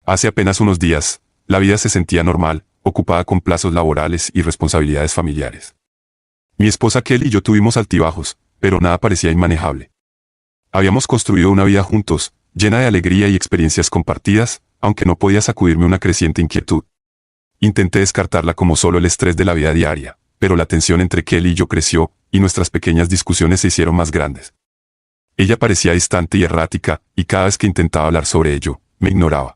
Hace apenas unos días, la vida se sentía normal, ocupada con plazos laborales y responsabilidades familiares. Mi esposa Kelly y yo tuvimos altibajos, pero nada parecía inmanejable. Habíamos construido una vida juntos, llena de alegría y experiencias compartidas, aunque no podía sacudirme una creciente inquietud. Intenté descartarla como solo el estrés de la vida diaria, pero la tensión entre Kelly y yo creció, y nuestras pequeñas discusiones se hicieron más grandes. Ella parecía distante y errática, y cada vez que intentaba hablar sobre ello, me ignoraba.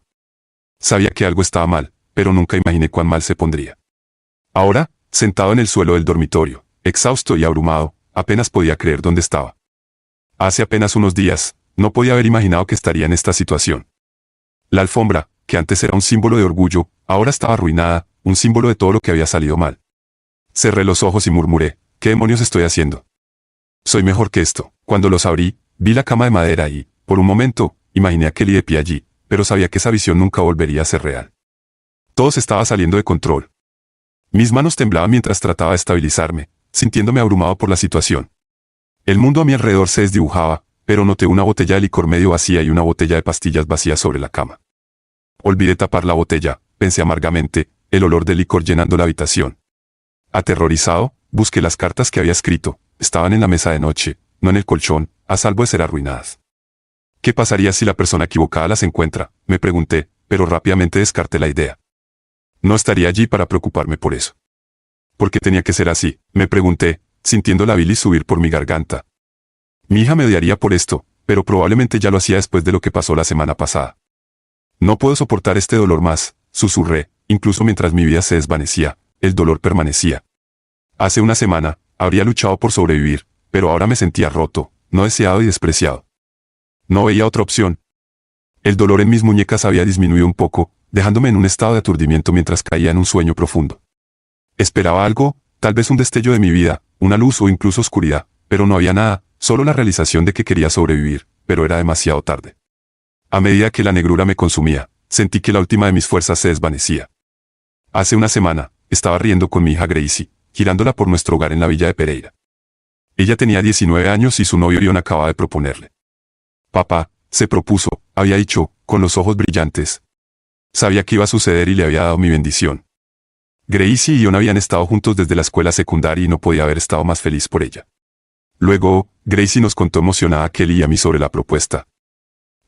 Sabía que algo estaba mal, pero nunca imaginé cuán mal se pondría. Ahora, sentado en el suelo del dormitorio, exhausto y abrumado, apenas podía creer dónde estaba. Hace apenas unos días, no podía haber imaginado que estaría en esta situación. La alfombra, que antes era un símbolo de orgullo, ahora estaba arruinada, un símbolo de todo lo que había salido mal. Cerré los ojos y murmuré, ¿qué demonios estoy haciendo? Soy mejor que esto. Cuando los abrí, vi la cama de madera y, por un momento, imaginé a Kelly de pie allí, pero sabía que esa visión nunca volvería a ser real. Todo se estaba saliendo de control. Mis manos temblaban mientras trataba de estabilizarme, sintiéndome abrumado por la situación. El mundo a mi alrededor se desdibujaba, pero noté una botella de licor medio vacía y una botella de pastillas vacía sobre la cama. Olvidé tapar la botella, pensé amargamente, el olor del licor llenando la habitación. Aterrorizado, busqué las cartas que había escrito, estaban en la mesa de noche, no en el colchón, a salvo de ser arruinadas. ¿Qué pasaría si la persona equivocada las encuentra?, me pregunté, pero rápidamente descarté la idea. No estaría allí para preocuparme por eso. ¿Por qué tenía que ser así?, me pregunté, sintiendo la bilis subir por mi garganta. Mi hija me odiaría por esto, pero probablemente ya lo hacía después de lo que pasó la semana pasada. No puedo soportar este dolor más, susurré, incluso mientras mi vida se desvanecía, el dolor permanecía. Hace una semana, habría luchado por sobrevivir, pero ahora me sentía roto, no deseado y despreciado. No veía otra opción. El dolor en mis muñecas había disminuido un poco, dejándome en un estado de aturdimiento mientras caía en un sueño profundo. Esperaba algo, tal vez un destello de mi vida, una luz o incluso oscuridad, pero no había nada, solo la realización de que quería sobrevivir, pero era demasiado tarde. A medida que la negrura me consumía, sentí que la última de mis fuerzas se desvanecía. Hace una semana, estaba riendo con mi hija Gracie, girándola por nuestro hogar en la villa de Pereira. Ella tenía 19 años y su novio John acababa de proponerle. Papá, se propuso, había dicho, con los ojos brillantes. Sabía que iba a suceder y le había dado mi bendición. Gracie y John habían estado juntos desde la escuela secundaria y no podía haber estado más feliz por ella. Luego, Gracie nos contó emocionada a Kelly y a mí sobre la propuesta.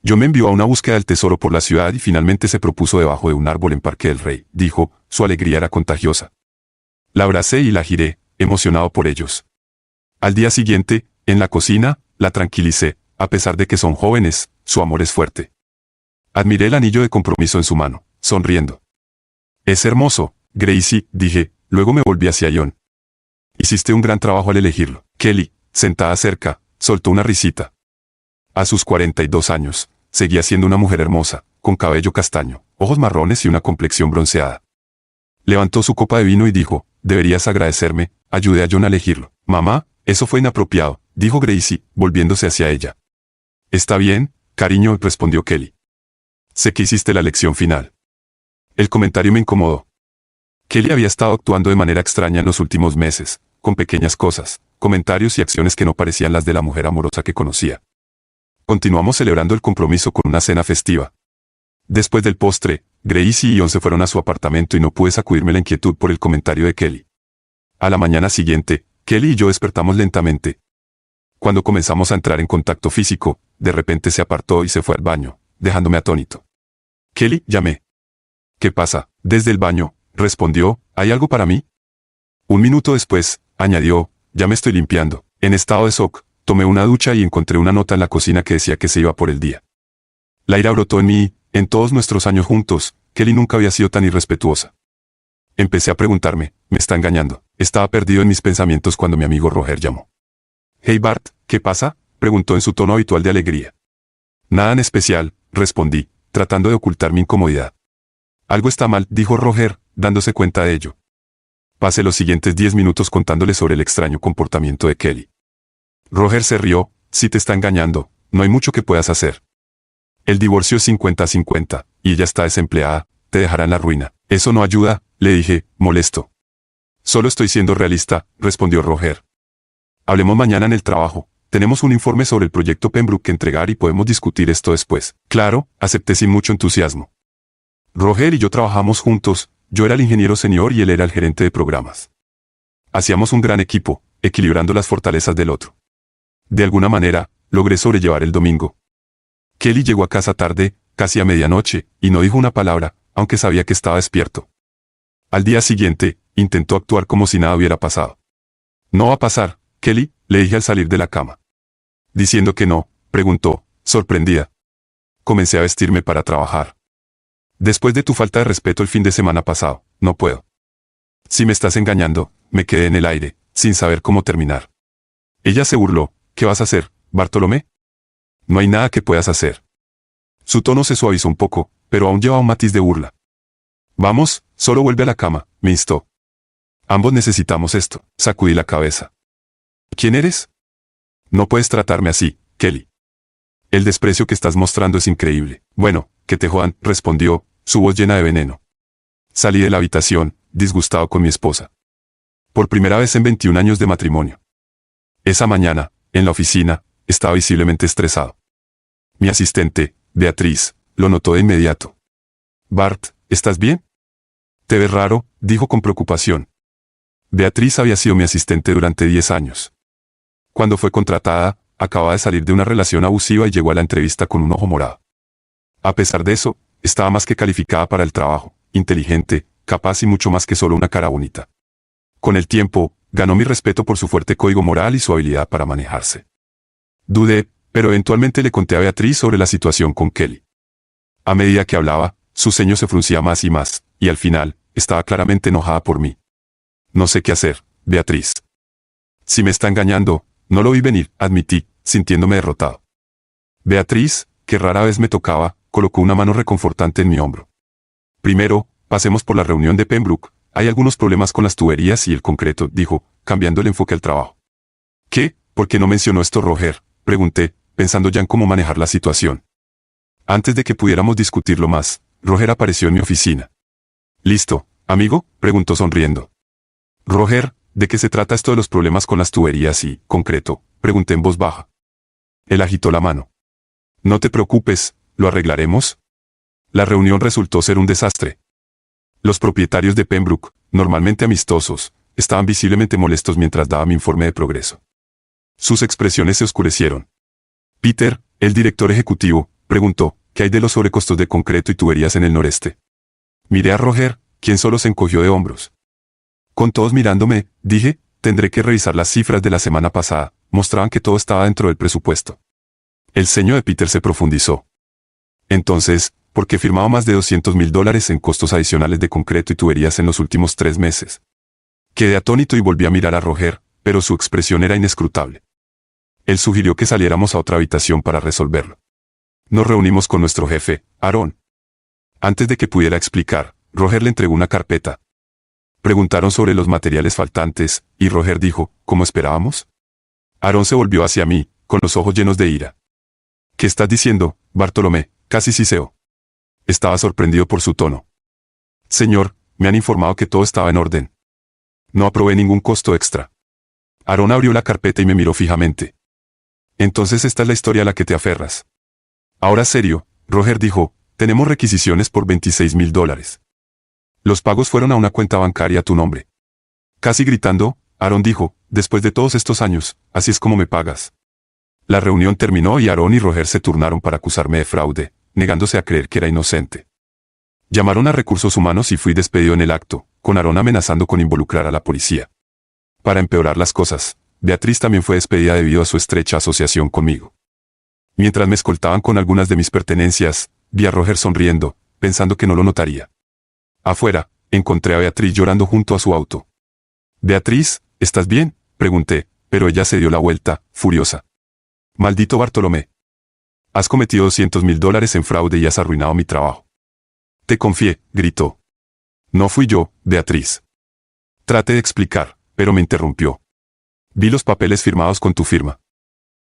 John me envió a una búsqueda del tesoro por la ciudad y finalmente se propuso debajo de un árbol en Parque del Rey, dijo, su alegría era contagiosa. La abracé y la giré, emocionado por ellos. Al día siguiente, en la cocina, la tranquilicé, a pesar de que son jóvenes, su amor es fuerte. Admiré el anillo de compromiso en su mano, sonriendo. Es hermoso, Gracie, dije, luego me volví hacia John. Hiciste un gran trabajo al elegirlo. Kelly, sentada cerca, soltó una risita. A sus 42 años, seguía siendo una mujer hermosa, con cabello castaño, ojos marrones y una complexión bronceada. Levantó su copa de vino y dijo, deberías agradecerme, ayudé a John a elegirlo. Mamá, eso fue inapropiado, dijo Gracie, volviéndose hacia ella. Está bien, cariño, respondió Kelly. Sé que hiciste la lección final. El comentario me incomodó. Kelly había estado actuando de manera extraña en los últimos meses, con pequeñas cosas, comentarios y acciones que no parecían las de la mujer amorosa que conocía. Continuamos celebrando el compromiso con una cena festiva. Después del postre, Gracie y John se fueron a su apartamento y no pude sacudirme la inquietud por el comentario de Kelly. A la mañana siguiente, Kelly y yo despertamos lentamente. Cuando comenzamos a entrar en contacto físico, de repente se apartó y se fue al baño, dejándome atónito. Kelly, llamé. ¿Qué pasa? Desde el baño, respondió, ¿hay algo para mí? Un minuto después, añadió, ya me estoy limpiando. En estado de shock, tomé una ducha y encontré una nota en la cocina que decía que se iba por el día. La ira brotó en mí, en todos nuestros años juntos, Kelly nunca había sido tan irrespetuosa. Empecé a preguntarme, ¿me está engañando? Estaba perdido en mis pensamientos cuando mi amigo Roger llamó. Hey Bart, ¿qué pasa?, preguntó en su tono habitual de alegría. Nada en especial, respondí, tratando de ocultar mi incomodidad. Algo está mal, dijo Roger, dándose cuenta de ello. Pasé los siguientes 10 minutos contándole sobre el extraño comportamiento de Kelly. Roger se rió, si te está engañando, no hay mucho que puedas hacer. El divorcio es 50-50, y ella está desempleada, te dejará en la ruina. Eso no ayuda, le dije, molesto. Solo estoy siendo realista, respondió Roger. Hablemos mañana en el trabajo. Tenemos un informe sobre el proyecto Pembroke que entregar y podemos discutir esto después. Claro, acepté sin mucho entusiasmo. Roger y yo trabajamos juntos, yo era el ingeniero senior y él era el gerente de programas. Hacíamos un gran equipo, equilibrando las fortalezas del otro. De alguna manera, logré sobrellevar el domingo. Kelly llegó a casa tarde, casi a medianoche, y no dijo una palabra, aunque sabía que estaba despierto. Al día siguiente, intentó actuar como si nada hubiera pasado. No va a pasar, Kelly, le dije al salir de la cama. Diciendo que no, preguntó, sorprendida. Comencé a vestirme para trabajar. Después de tu falta de respeto el fin de semana pasado, no puedo. Si me estás engañando, me quedé en el aire, sin saber cómo terminar. Ella se burló. ¿Qué vas a hacer, Bartolomé? No hay nada que puedas hacer. Su tono se suavizó un poco, pero aún llevaba un matiz de burla. Vamos, solo vuelve a la cama, me instó. Ambos necesitamos esto, sacudí la cabeza. ¿Quién eres? No puedes tratarme así, Kelly. El desprecio que estás mostrando es increíble. Bueno, que te jodan, respondió, su voz llena de veneno. Salí de la habitación, disgustado con mi esposa. Por primera vez en 21 años de matrimonio. Esa mañana, en la oficina, estaba visiblemente estresado. Mi asistente, Beatriz, lo notó de inmediato. Bart, ¿estás bien? Te ves raro, dijo con preocupación. Beatriz había sido mi asistente durante 10 años. Cuando fue contratada, acababa de salir de una relación abusiva y llegó a la entrevista con un ojo morado. A pesar de eso, estaba más que calificada para el trabajo, inteligente, capaz y mucho más que solo una cara bonita. Con el tiempo, ganó mi respeto por su fuerte código moral y su habilidad para manejarse. Dudé, pero eventualmente le conté a Beatriz sobre la situación con Kelly. A medida que hablaba, su ceño se fruncía más y más, y al final, estaba claramente enojada por mí. No sé qué hacer, Beatriz. Si me está engañando, no lo vi venir, admití, sintiéndome derrotado. Beatriz, que rara vez me tocaba, colocó una mano reconfortante en mi hombro. Primero, pasemos por la reunión de Pembroke. Hay algunos problemas con las tuberías y el concreto, dijo, cambiando el enfoque al trabajo. ¿Qué? ¿Por qué no mencionó esto Roger? Pregunté, pensando ya en cómo manejar la situación. Antes de que pudiéramos discutirlo más, Roger apareció en mi oficina. ¿Listo, amigo? Preguntó sonriendo. Roger, ¿de qué se trata esto de los problemas con las tuberías y concreto? Pregunté en voz baja. Él agitó la mano. No te preocupes, ¿lo arreglaremos? La reunión resultó ser un desastre. Los propietarios de Pembroke, normalmente amistosos, estaban visiblemente molestos mientras daba mi informe de progreso. Sus expresiones se oscurecieron. Peter, el director ejecutivo, preguntó, ¿qué hay de los sobrecostos de concreto y tuberías en el noreste? Miré a Roger, quien solo se encogió de hombros. Con todos mirándome, dije, tendré que revisar las cifras de la semana pasada, mostraban que todo estaba dentro del presupuesto. El ceño de Peter se profundizó. Entonces, ¿por qué firmaba más de $200,000 en costos adicionales de concreto y tuberías en los últimos 3 meses? Quedé atónito y volví a mirar a Roger, pero su expresión era inescrutable. Él sugirió que saliéramos a otra habitación para resolverlo. Nos reunimos con nuestro jefe, Aaron. Antes de que pudiera explicar, Roger le entregó una carpeta. Preguntaron sobre los materiales faltantes, y Roger dijo, ¿cómo esperábamos? Aaron se volvió hacia mí, con los ojos llenos de ira. ¿Qué estás diciendo, Bartolomé? Casi siseo. Estaba sorprendido por su tono. Señor, me han informado que todo estaba en orden. No aprobé ningún costo extra. Aaron abrió la carpeta y me miró fijamente. Entonces esta es la historia a la que te aferras. Ahora serio, Roger dijo, tenemos requisiciones por $26,000. Los pagos fueron a una cuenta bancaria a tu nombre. Casi gritando, Aaron dijo, después de todos estos años, así es como me pagas. La reunión terminó y Aaron y Roger se turnaron para acusarme de fraude, negándose a creer que era inocente. Llamaron a recursos humanos y fui despedido en el acto, con Aaron amenazando con involucrar a la policía. Para empeorar las cosas, Beatriz también fue despedida debido a su estrecha asociación conmigo. Mientras me escoltaban con algunas de mis pertenencias, vi a Roger sonriendo, pensando que no lo notaría. Afuera, encontré a Beatriz llorando junto a su auto. Beatriz, ¿estás bien?, pregunté, pero ella se dio la vuelta, furiosa. Maldito Bartolomé. Has cometido $200,000 en fraude y has arruinado mi trabajo. Te confié, gritó. No fui yo, Beatriz. Traté de explicar, pero me interrumpió. Vi los papeles firmados con tu firma.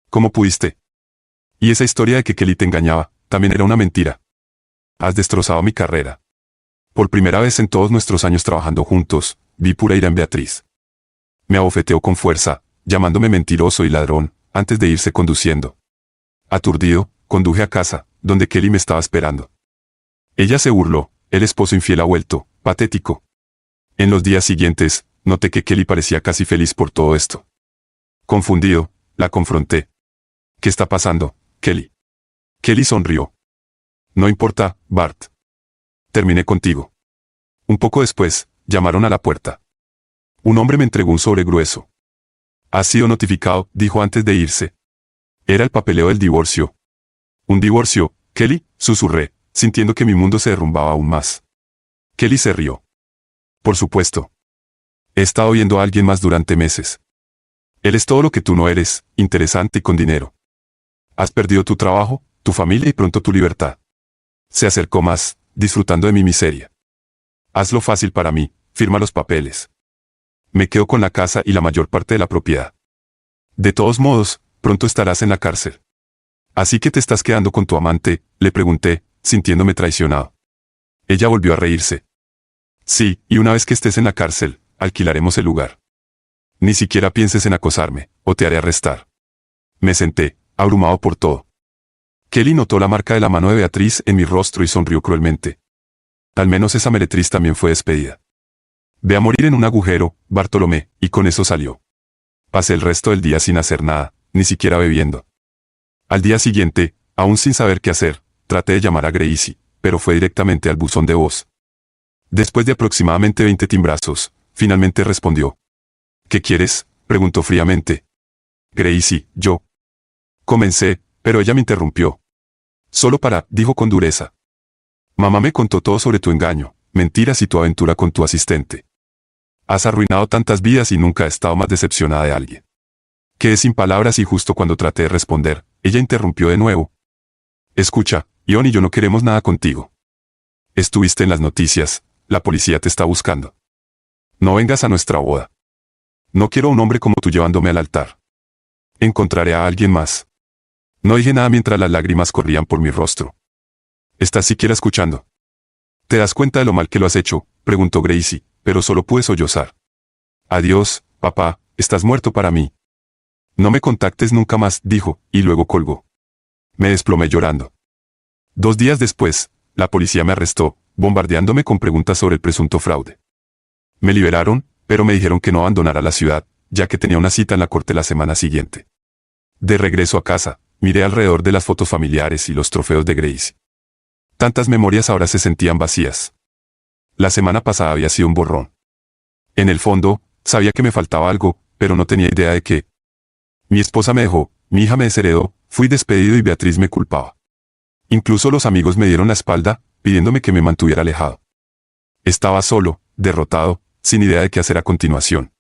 ¿Cómo pudiste? Y esa historia de que Kelly te engañaba, también era una mentira. Has destrozado mi carrera. Por primera vez en todos nuestros años trabajando juntos, vi pura ira en Beatriz. Me abofeteó con fuerza, llamándome mentiroso y ladrón, antes de irse conduciendo. Aturdido, conduje a casa, donde Kelly me estaba esperando. Ella se burló, el esposo infiel ha vuelto, patético. En los días siguientes, noté que Kelly parecía casi feliz por todo esto. Confundido, la confronté. ¿Qué está pasando, Kelly? Kelly sonrió. No importa, Bart. Terminé contigo. Un poco después, llamaron a la puerta. Un hombre me entregó un sobre grueso. «Has sido notificado», dijo antes de irse. Era el papeleo del divorcio. «¿Un divorcio, Kelly?», susurré, sintiendo que mi mundo se derrumbaba aún más. Kelly se rió. «Por supuesto. He estado viendo a alguien más durante meses. Él es todo lo que tú no eres, interesante y con dinero. Has perdido tu trabajo, tu familia y pronto tu libertad. Se acercó más, disfrutando de mi miseria. Hazlo fácil para mí, firma los papeles. Me quedo con la casa y la mayor parte de la propiedad. De todos modos, pronto estarás en la cárcel. ¿Así que te estás quedando con tu amante?, le pregunté, sintiéndome traicionado. Ella volvió a reírse. Sí, y una vez que estés en la cárcel, alquilaremos el lugar. Ni siquiera pienses en acosarme, o te haré arrestar. Me senté, abrumado por todo. Kelly notó la marca de la mano de Beatriz en mi rostro y sonrió cruelmente. Al menos esa meretriz también fue despedida. Ve a morir en un agujero, Bartolomé, y con eso salió. Pasé el resto del día sin hacer nada, ni siquiera bebiendo. Al día siguiente, aún sin saber qué hacer, traté de llamar a Gracie, pero fue directamente al buzón de voz. Después de aproximadamente 20 timbrazos, finalmente respondió. ¿Qué quieres?, preguntó fríamente. Gracie, yo. Comencé, pero ella me interrumpió. Solo dijo con dureza. Mamá me contó todo sobre tu engaño, mentiras y tu aventura con tu asistente. Has arruinado tantas vidas y nunca he estado más decepcionada de alguien. Quedé sin palabras y justo cuando traté de responder, ella interrumpió de nuevo. Escucha, Ion y yo no queremos nada contigo. Estuviste en las noticias, la policía te está buscando. No vengas a nuestra boda. No quiero a un hombre como tú llevándome al altar. Encontraré a alguien más. No dije nada mientras las lágrimas corrían por mi rostro. ¿Estás siquiera escuchando? ¿Te das cuenta de lo mal que lo has hecho?, preguntó Gracie, pero solo pude sollozar. Adiós, papá, estás muerto para mí. No me contactes nunca más, dijo, y luego colgó. Me desplomé llorando. 2 días después, la policía me arrestó, bombardeándome con preguntas sobre el presunto fraude. Me liberaron, pero me dijeron que no abandonara la ciudad, ya que tenía una cita en la corte la semana siguiente. De regreso a casa, miré alrededor de las fotos familiares y los trofeos de Gracie. Tantas memorias ahora se sentían vacías. La semana pasada había sido un borrón. En el fondo, sabía que me faltaba algo, pero no tenía idea de qué. Mi esposa me dejó, mi hija me desheredó, fui despedido y Beatriz me culpaba. Incluso los amigos me dieron la espalda, pidiéndome que me mantuviera alejado. Estaba solo, derrotado, sin idea de qué hacer a continuación.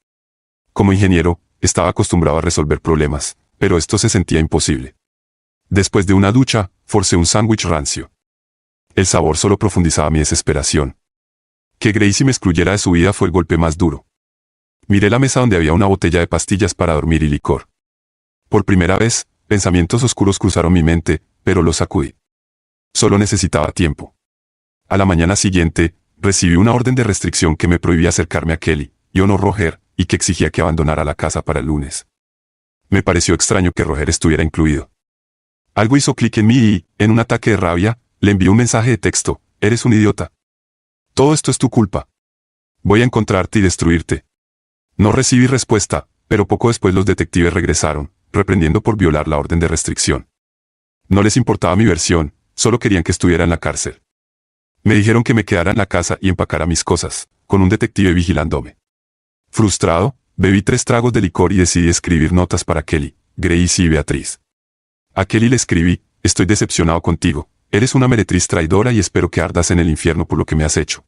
Como ingeniero, estaba acostumbrado a resolver problemas, pero esto se sentía imposible. Después de una ducha, forcé un sándwich rancio. El sabor solo profundizaba mi desesperación. Que Gracie me excluyera de su vida fue el golpe más duro. Miré la mesa donde había una botella de pastillas para dormir y licor. Por primera vez, pensamientos oscuros cruzaron mi mente, pero los sacudí. Solo necesitaba tiempo. A la mañana siguiente, recibí una orden de restricción que me prohibía acercarme a Kelly, Ion o Roger, y que exigía que abandonara la casa para el lunes. Me pareció extraño que Roger estuviera incluido. Algo hizo clic en mí y, en un ataque de rabia, le envié un mensaje de texto. Eres un idiota. Todo esto es tu culpa. Voy a encontrarte y destruirte. No recibí respuesta, pero poco después los detectives regresaron, reprendiendo por violar la orden de restricción. No les importaba mi versión, solo querían que estuviera en la cárcel. Me dijeron que me quedara en la casa y empacara mis cosas, con un detective vigilándome. Frustrado, bebí 3 tragos de licor y decidí escribir notas para Kelly, Gracie y Beatriz. A Kelly le escribí, estoy decepcionado contigo, eres una meretriz traidora y espero que ardas en el infierno por lo que me has hecho.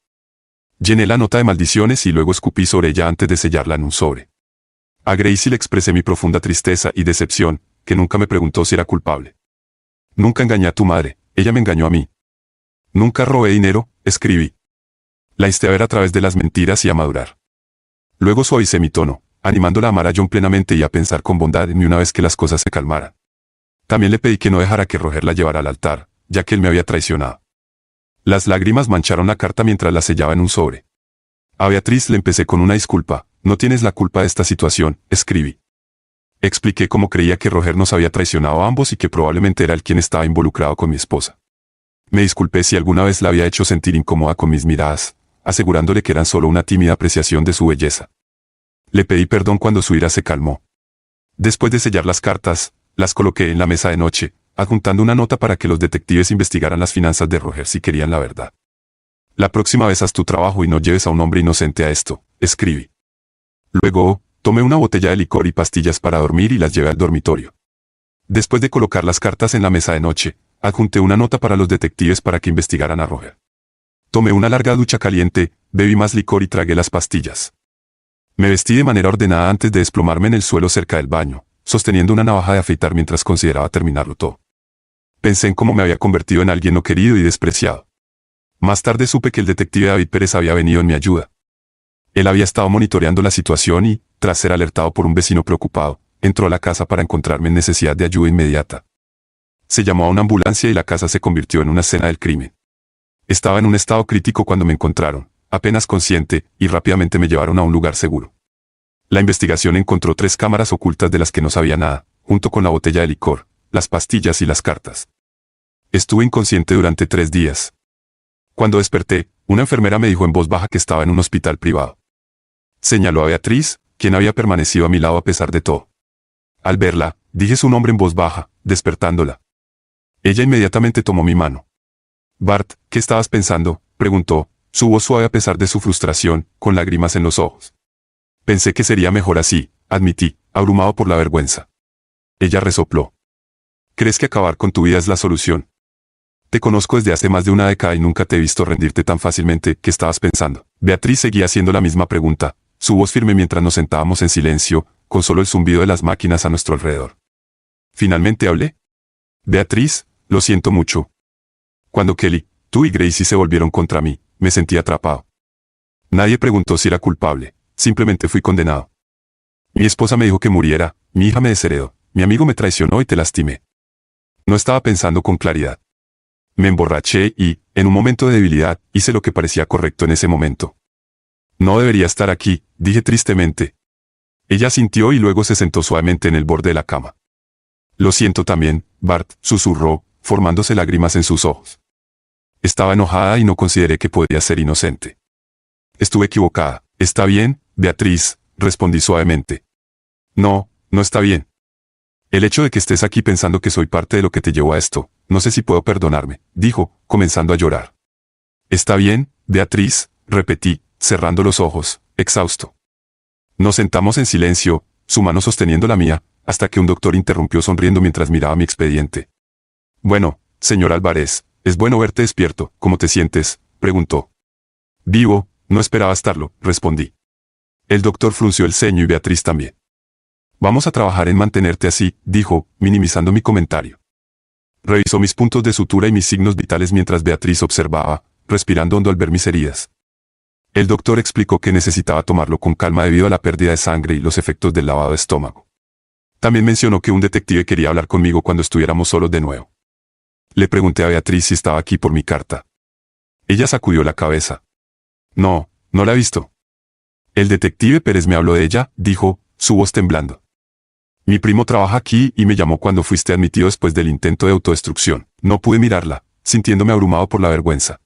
Llené la nota de maldiciones y luego escupí sobre ella antes de sellarla en un sobre. A Gracie le expresé mi profunda tristeza y decepción, que nunca me preguntó si era culpable. Nunca engañé a tu madre, ella me engañó a mí. Nunca robé dinero, escribí. La insté a ver a través de las mentiras y a madurar. Luego suavicé mi tono, animándola a amar a John plenamente y a pensar con bondad en mí una vez que las cosas se calmaran. También le pedí que no dejara que Roger la llevara al altar, ya que él me había traicionado. Las lágrimas mancharon la carta mientras la sellaba en un sobre. A Beatriz le empecé con una disculpa, no tienes la culpa de esta situación, escribí. Expliqué cómo creía que Roger nos había traicionado a ambos y que probablemente era él quien estaba involucrado con mi esposa. Me disculpé si alguna vez la había hecho sentir incómoda con mis miradas, asegurándole que eran solo una tímida apreciación de su belleza. Le pedí perdón cuando su ira se calmó. Después de sellar las cartas, las coloqué en la mesa de noche, adjuntando una nota para que los detectives investigaran las finanzas de Roger si querían la verdad. La próxima vez haz tu trabajo y no lleves a un hombre inocente a esto, escribí. Luego, tomé una botella de licor y pastillas para dormir y las llevé al dormitorio. Después de colocar las cartas en la mesa de noche, adjunté una nota para los detectives para que investigaran a Roger. Tomé una larga ducha caliente, bebí más licor y tragué las pastillas. Me vestí de manera ordenada antes de desplomarme en el suelo cerca del baño, sosteniendo una navaja de afeitar mientras consideraba terminarlo todo. Pensé en cómo me había convertido en alguien no querido y despreciado. Más tarde supe que el detective David Pérez había venido en mi ayuda. Él había estado monitoreando la situación y, tras ser alertado por un vecino preocupado, entró a la casa para encontrarme en necesidad de ayuda inmediata. Se llamó a una ambulancia y la casa se convirtió en una escena del crimen. Estaba en un estado crítico cuando me encontraron, apenas consciente, y rápidamente me llevaron a un lugar seguro. La investigación encontró 3 cámaras ocultas de las que no sabía nada, junto con la botella de licor, las pastillas y las cartas. Estuve inconsciente durante 3 días. Cuando desperté, una enfermera me dijo en voz baja que estaba en un hospital privado. Señaló a Beatriz, quien había permanecido a mi lado a pesar de todo. Al verla, dije su nombre en voz baja, despertándola. Ella inmediatamente tomó mi mano. Bart, ¿qué estabas pensando?, preguntó, su voz suave a pesar de su frustración, con lágrimas en los ojos. Pensé que sería mejor así, admití, abrumado por la vergüenza. Ella resopló. ¿Crees que acabar con tu vida es la solución? Te conozco desde hace más de una década y nunca te he visto rendirte tan fácilmente. ¿Qué estabas pensando? Beatriz seguía haciendo la misma pregunta, su voz firme mientras nos sentábamos en silencio, con solo el zumbido de las máquinas a nuestro alrededor. ¿Finalmente hablé? Beatriz, lo siento mucho. Cuando Kelly, tú y Gracie se volvieron contra mí, me sentí atrapado. Nadie preguntó si era culpable, simplemente fui condenado. Mi esposa me dijo que muriera, mi hija me desheredó, mi amigo me traicionó y te lastimé. No estaba pensando con claridad. Me emborraché y, en un momento de debilidad, hice lo que parecía correcto en ese momento. No debería estar aquí, dije tristemente. Ella sintió y luego se sentó suavemente en el borde de la cama. Lo siento también, Bart, susurró, formándose lágrimas en sus ojos. Estaba enojada y no consideré que podía ser inocente. Estuve equivocada. Está bien, Beatriz, respondí suavemente. No, no está bien. El hecho de que estés aquí pensando que soy parte de lo que te llevó a esto, no sé si puedo perdonarme, dijo, comenzando a llorar. Está bien, Beatriz, repetí, cerrando los ojos, exhausto. Nos sentamos en silencio, su mano sosteniendo la mía, hasta que un doctor interrumpió sonriendo mientras miraba mi expediente. Bueno, señor Álvarez, es bueno verte despierto. ¿Cómo te sientes?, preguntó. Vivo, no esperaba estarlo, respondí. El doctor frunció el ceño y Beatriz también. Vamos a trabajar en mantenerte así, dijo, minimizando mi comentario. Revisó mis puntos de sutura y mis signos vitales mientras Beatriz observaba, respirando hondo al ver mis heridas. El doctor explicó que necesitaba tomarlo con calma debido a la pérdida de sangre y los efectos del lavado de estómago. También mencionó que un detective quería hablar conmigo cuando estuviéramos solos de nuevo. Le pregunté a Beatriz si estaba aquí por mi carta. Ella sacudió la cabeza. No, no la he visto. El detective Pérez me habló de ella, dijo, su voz temblando. Mi primo trabaja aquí y me llamó cuando fuiste admitido después del intento de autodestrucción. No pude mirarla, sintiéndome abrumado por la vergüenza.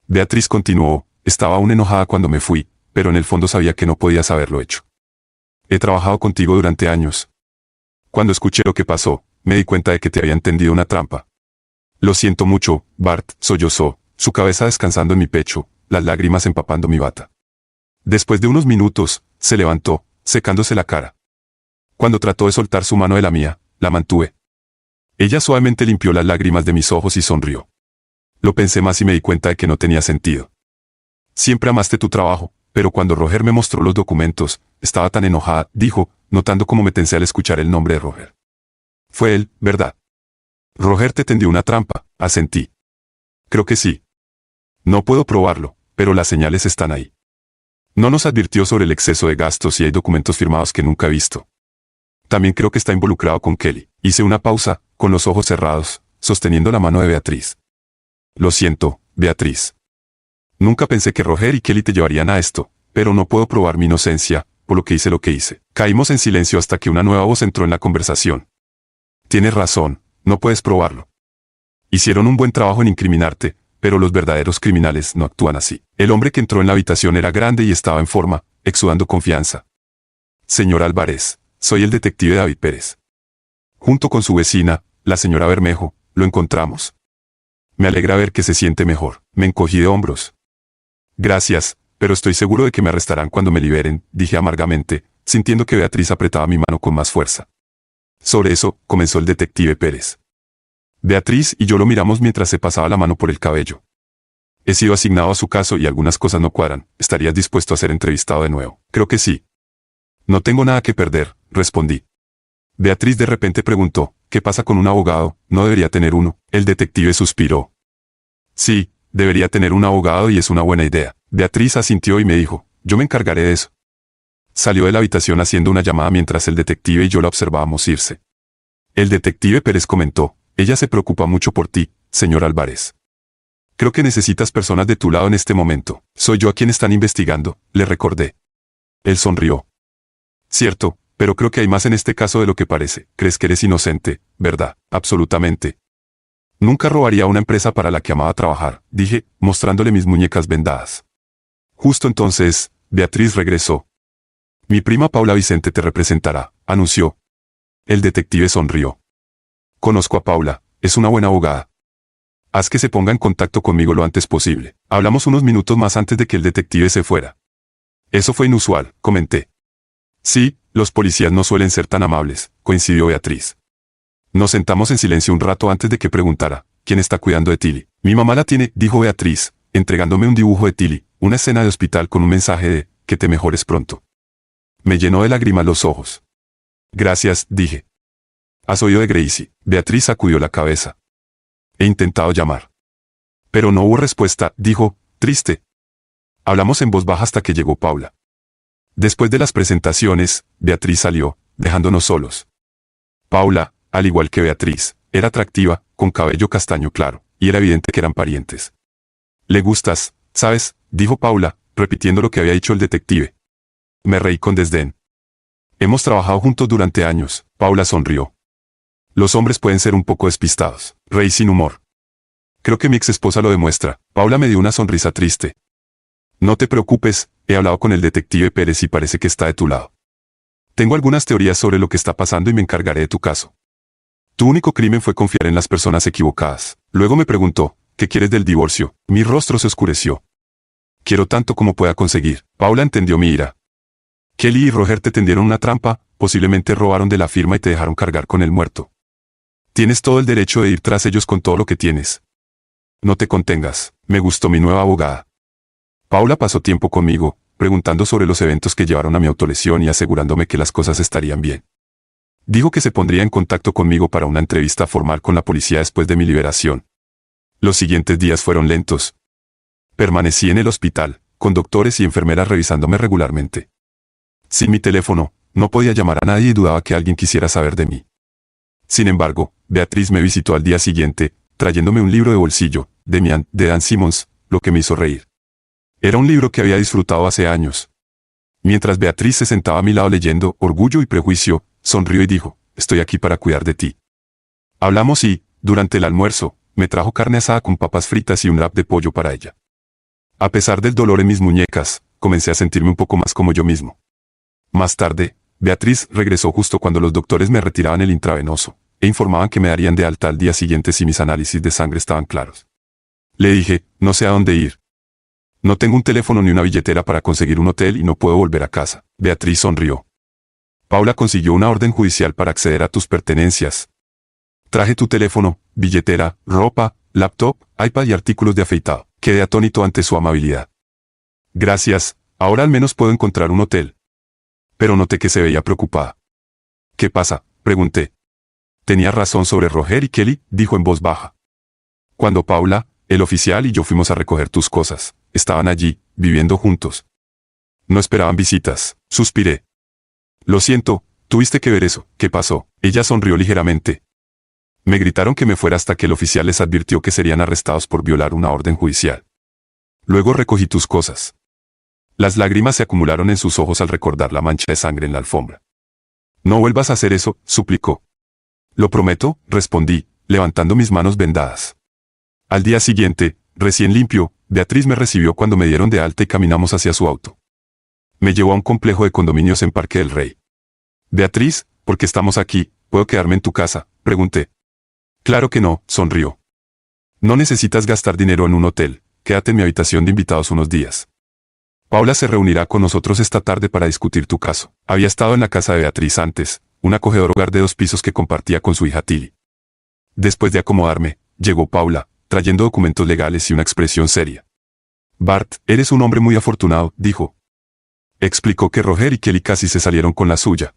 Beatriz continuó, estaba aún enojada cuando me fui, pero en el fondo sabía que no podías haberlo hecho. He trabajado contigo durante años. Cuando escuché lo que pasó, me di cuenta de que te habían tendido una trampa. Lo siento mucho, Bart, sollozó, su cabeza descansando en mi pecho, las lágrimas empapando mi bata. Después de unos minutos, se levantó, secándose la cara. Cuando trató de soltar su mano de la mía, la mantuve. Ella suavemente limpió las lágrimas de mis ojos y sonrió. Lo pensé más y me di cuenta de que no tenía sentido. Siempre amaste tu trabajo, pero cuando Roger me mostró los documentos, estaba tan enojada, dijo, notando cómo me tensé al escuchar el nombre de Roger. Fue él, ¿verdad? Roger te tendió una trampa, asentí. Creo que sí. No puedo probarlo, pero las señales están ahí. No nos advirtió sobre el exceso de gastos y hay documentos firmados que nunca he visto. También creo que está involucrado con Kelly. Hice una pausa, con los ojos cerrados, sosteniendo la mano de Beatriz. Lo siento, Beatriz. Nunca pensé que Roger y Kelly te llevarían a esto, pero no puedo probar mi inocencia, por lo que hice lo que hice. Caímos en silencio hasta que una nueva voz entró en la conversación. Tienes razón, no puedes probarlo. Hicieron un buen trabajo en incriminarte, pero los verdaderos criminales no actúan así. El hombre que entró en la habitación era grande y estaba en forma, exudando confianza. Señor Álvarez, soy el detective David Pérez. Junto con su vecina, la señora Bermejo, lo encontramos. Me alegra ver que se siente mejor. Me encogí de hombros. Gracias, pero estoy seguro de que me arrestarán cuando me liberen, dije amargamente, sintiendo que Beatriz apretaba mi mano con más fuerza. Sobre eso, comenzó el detective Pérez. Beatriz y yo lo miramos mientras se pasaba la mano por el cabello. He sido asignado a su caso y algunas cosas no cuadran. ¿Estarías dispuesto a ser entrevistado de nuevo? Creo que sí. No tengo nada que perder, respondí. Beatriz de repente preguntó, ¿qué pasa con un abogado? ¿No debería tener uno? El detective suspiró. Sí, debería tener un abogado y es una buena idea. Beatriz asintió y me dijo, yo me encargaré de eso. Salió de la habitación haciendo una llamada mientras el detective y yo la observábamos irse. El detective Pérez comentó, ella se preocupa mucho por ti, señor Álvarez. Creo que necesitas personas de tu lado en este momento. Soy yo a quien están investigando, le recordé. Él sonrió. Cierto, pero creo que hay más en este caso de lo que parece. Crees que eres inocente, ¿verdad? Absolutamente. Nunca robaría una empresa para la que amaba trabajar, dije, mostrándole mis muñecas vendadas. Justo entonces, Beatriz regresó. Mi prima Paula Vicente te representará, anunció. El detective sonrió. Conozco a Paula, es una buena abogada. Haz que se ponga en contacto conmigo lo antes posible. Hablamos unos minutos más antes de que el detective se fuera. Eso fue inusual, comenté. Sí, los policías no suelen ser tan amables, coincidió Beatriz. Nos sentamos en silencio un rato antes de que preguntara, ¿quién está cuidando de Tilly? Mi mamá la tiene, dijo Beatriz, entregándome un dibujo de Tilly, una escena de hospital con un mensaje de, que te mejores pronto. Me llenó de lágrimas los ojos. Gracias, dije. ¿Has oído de Gracie? Beatriz sacudió la cabeza. He intentado llamar. Pero no hubo respuesta, dijo, triste. Hablamos en voz baja hasta que llegó Paula. Después de las presentaciones, Beatriz salió, dejándonos solos. Paula, al igual que Beatriz, era atractiva, con cabello castaño claro, y era evidente que eran parientes. Le gustas, ¿sabes? Dijo Paula, repitiendo lo que había dicho el detective. Me reí con desdén. Hemos trabajado juntos durante años, Paula sonrió. Los hombres pueden ser un poco despistados. Reí sin humor. Creo que mi exesposa lo demuestra. Paula me dio una sonrisa triste. No te preocupes, he hablado con el detective Pérez y parece que está de tu lado. Tengo algunas teorías sobre lo que está pasando y me encargaré de tu caso. Tu único crimen fue confiar en las personas equivocadas. Luego me preguntó, ¿qué quieres del divorcio? Mi rostro se oscureció. Quiero tanto como pueda conseguir. Paula entendió mi ira. Kelly y Roger te tendieron una trampa, posiblemente robaron de la firma y te dejaron cargar con el muerto. Tienes todo el derecho de ir tras ellos con todo lo que tienes. No te contengas, me gustó mi nueva abogada. Paula pasó tiempo conmigo, preguntando sobre los eventos que llevaron a mi autolesión y asegurándome que las cosas estarían bien. Dijo que se pondría en contacto conmigo para una entrevista formal con la policía después de mi liberación. Los siguientes días fueron lentos. Permanecí en el hospital, con doctores y enfermeras revisándome regularmente. Sin mi teléfono, no podía llamar a nadie y dudaba que alguien quisiera saber de mí. Sin embargo, Beatriz me visitó al día siguiente, trayéndome un libro de bolsillo, de Dan Simmons, lo que me hizo reír. Era un libro que había disfrutado hace años. Mientras Beatriz se sentaba a mi lado leyendo Orgullo y Prejuicio, sonrió y dijo, estoy aquí para cuidar de ti. Hablamos y, durante el almuerzo, me trajo carne asada con papas fritas y un wrap de pollo para ella. A pesar del dolor en mis muñecas, comencé a sentirme un poco más como yo mismo. Más tarde, Beatriz regresó justo cuando los doctores me retiraban el intravenoso, e informaban que me darían de alta al día siguiente si mis análisis de sangre estaban claros. Le dije, no sé a dónde ir. No tengo un teléfono ni una billetera para conseguir un hotel y no puedo volver a casa. Beatriz sonrió. Paula consiguió una orden judicial para acceder a tus pertenencias. Traje tu teléfono, billetera, ropa, laptop, iPad y artículos de afeitado. Quedé atónito ante su amabilidad. Gracias, ahora al menos puedo encontrar un hotel. Pero noté que se veía preocupada. ¿Qué pasa?, pregunté. Tenía razón sobre Roger y Kelly, dijo en voz baja. Cuando Paula, el oficial y yo fuimos a recoger tus cosas, estaban allí, viviendo juntos. No esperaban visitas, suspiré. Lo siento, tuviste que ver eso. ¿Qué pasó? Ella sonrió ligeramente. Me gritaron que me fuera hasta que el oficial les advirtió que serían arrestados por violar una orden judicial. Luego recogí tus cosas. Las lágrimas se acumularon en sus ojos al recordar la mancha de sangre en la alfombra. No vuelvas a hacer eso, suplicó. Lo prometo, respondí, levantando mis manos vendadas. Al día siguiente, recién limpio, Beatriz me recibió cuando me dieron de alta y caminamos hacia su auto. Me llevó a un complejo de condominios en Parque del Rey. Beatriz, ¿por qué estamos aquí? ¿Puedo quedarme en tu casa?, pregunté. Claro que no, sonrió. No necesitas gastar dinero en un hotel, quédate en mi habitación de invitados unos días. Paula se reunirá con nosotros esta tarde para discutir tu caso. Había estado en la casa de Beatriz antes, un acogedor hogar de 2 pisos que compartía con su hija Tilly. Después de acomodarme, llegó Paula, trayendo documentos legales y una expresión seria. Bart, eres un hombre muy afortunado, dijo. Explicó que Roger y Kelly casi se salieron con la suya.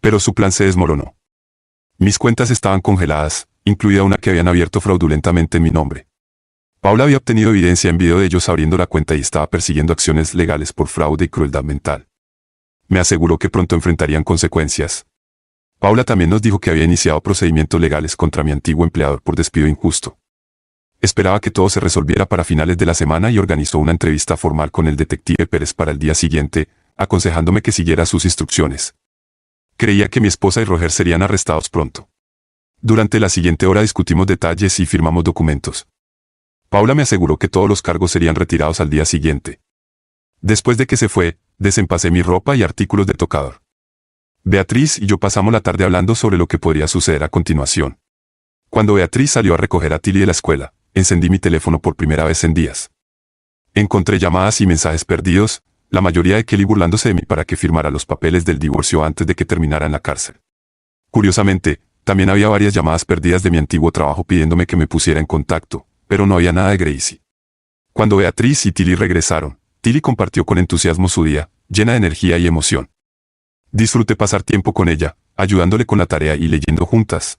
Pero su plan se desmoronó. Mis cuentas estaban congeladas, incluida una que habían abierto fraudulentamente en mi nombre. Paula había obtenido evidencia en video de ellos abriendo la cuenta y estaba persiguiendo acciones legales por fraude y crueldad mental. Me aseguró que pronto enfrentarían consecuencias. Paula también nos dijo que había iniciado procedimientos legales contra mi antiguo empleador por despido injusto. Esperaba que todo se resolviera para finales de la semana y organizó una entrevista formal con el detective Pérez para el día siguiente, aconsejándome que siguiera sus instrucciones. Creía que mi esposa y Roger serían arrestados pronto. Durante la siguiente hora discutimos detalles y firmamos documentos. Paula me aseguró que todos los cargos serían retirados al día siguiente. Después de que se fue, desempacé mi ropa y artículos de tocador. Beatriz y yo pasamos la tarde hablando sobre lo que podría suceder a continuación. Cuando Beatriz salió a recoger a Tilly de la escuela, encendí mi teléfono por primera vez en días. Encontré llamadas y mensajes perdidos, la mayoría de Kelly burlándose de mí para que firmara los papeles del divorcio antes de que terminara en la cárcel. Curiosamente, también había varias llamadas perdidas de mi antiguo trabajo pidiéndome que me pusiera en contacto, pero no había nada de Gracie. Cuando Beatriz y Tilly regresaron, Tilly compartió con entusiasmo su día, llena de energía y emoción. Disfruté pasar tiempo con ella, ayudándole con la tarea y leyendo juntas.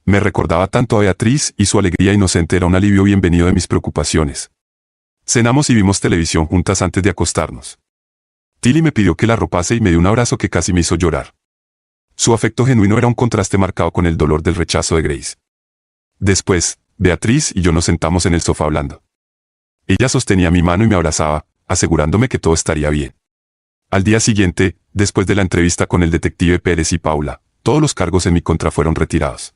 Me recordaba tanto a Beatriz y su alegría inocente era un alivio bienvenido de mis preocupaciones. Cenamos y vimos televisión juntas antes de acostarnos. Tilly me pidió que la arropase y me dio un abrazo que casi me hizo llorar. Su afecto genuino era un contraste marcado con el dolor del rechazo de Grace. Después, Beatriz y yo nos sentamos en el sofá hablando. Ella sostenía mi mano y me abrazaba, asegurándome que todo estaría bien. Al día siguiente, después de la entrevista con el detective Pérez y Paula, todos los cargos en mi contra fueron retirados.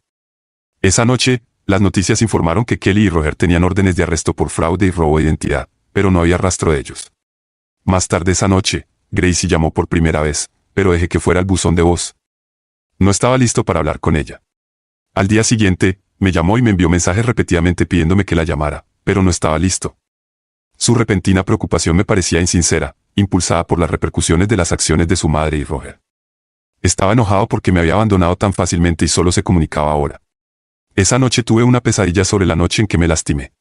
Esa noche, las noticias informaron que Kelly y Roger tenían órdenes de arresto por fraude y robo de identidad, pero no había rastro de ellos. Más tarde esa noche, Gracie llamó por primera vez, pero dejé que fuera el buzón de voz. No estaba listo para hablar con ella. Al día siguiente, me llamó y me envió mensajes repetidamente pidiéndome que la llamara, pero no estaba listo. Su repentina preocupación me parecía insincera, impulsada por las repercusiones de las acciones de su madre y Roger. Estaba enojado porque me había abandonado tan fácilmente y solo se comunicaba ahora. Esa noche tuve una pesadilla sobre la noche en que me lastimé.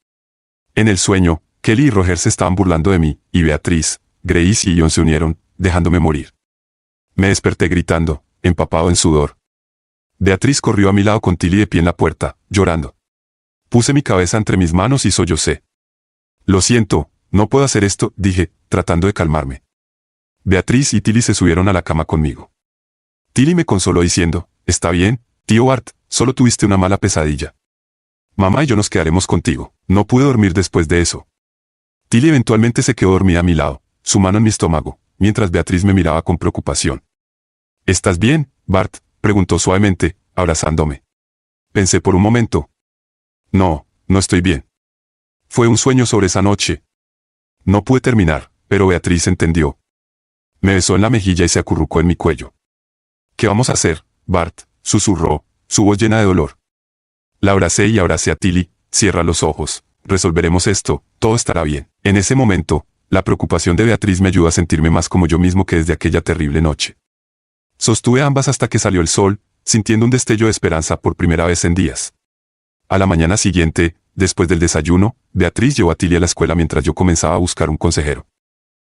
En el sueño, Kelly y Roger se estaban burlando de mí, y Beatriz, Grace y John se unieron, dejándome morir. Me desperté gritando, empapado en sudor. Beatriz corrió a mi lado con Tilly de pie en la puerta, llorando. Puse mi cabeza entre mis manos y sollocé. Lo siento, no puedo hacer esto, dije, tratando de calmarme. Beatriz y Tilly se subieron a la cama conmigo. Tilly me consoló diciendo, está bien, tío Bart, solo tuviste una mala pesadilla. Mamá y yo nos quedaremos contigo. No pude dormir después de eso. Tilly eventualmente se quedó dormida a mi lado, su mano en mi estómago, mientras Beatriz me miraba con preocupación. ¿Estás bien, Bart?, preguntó suavemente, abrazándome. Pensé por un momento. No, no estoy bien. Fue un sueño sobre esa noche. No pude terminar, pero Beatriz entendió. Me besó en la mejilla y se acurrucó en mi cuello. ¿Qué vamos a hacer, Bart?, susurró, su voz llena de dolor. La abracé y abracé a Tilly. Cierra los ojos, resolveremos esto, todo estará bien. En ese momento, la preocupación de Beatriz me ayudó a sentirme más como yo mismo que desde aquella terrible noche. Sostuve ambas hasta que salió el sol, sintiendo un destello de esperanza por primera vez en días. A la mañana siguiente, después del desayuno, Beatriz llevó a Tilly a la escuela mientras yo comenzaba a buscar un consejero.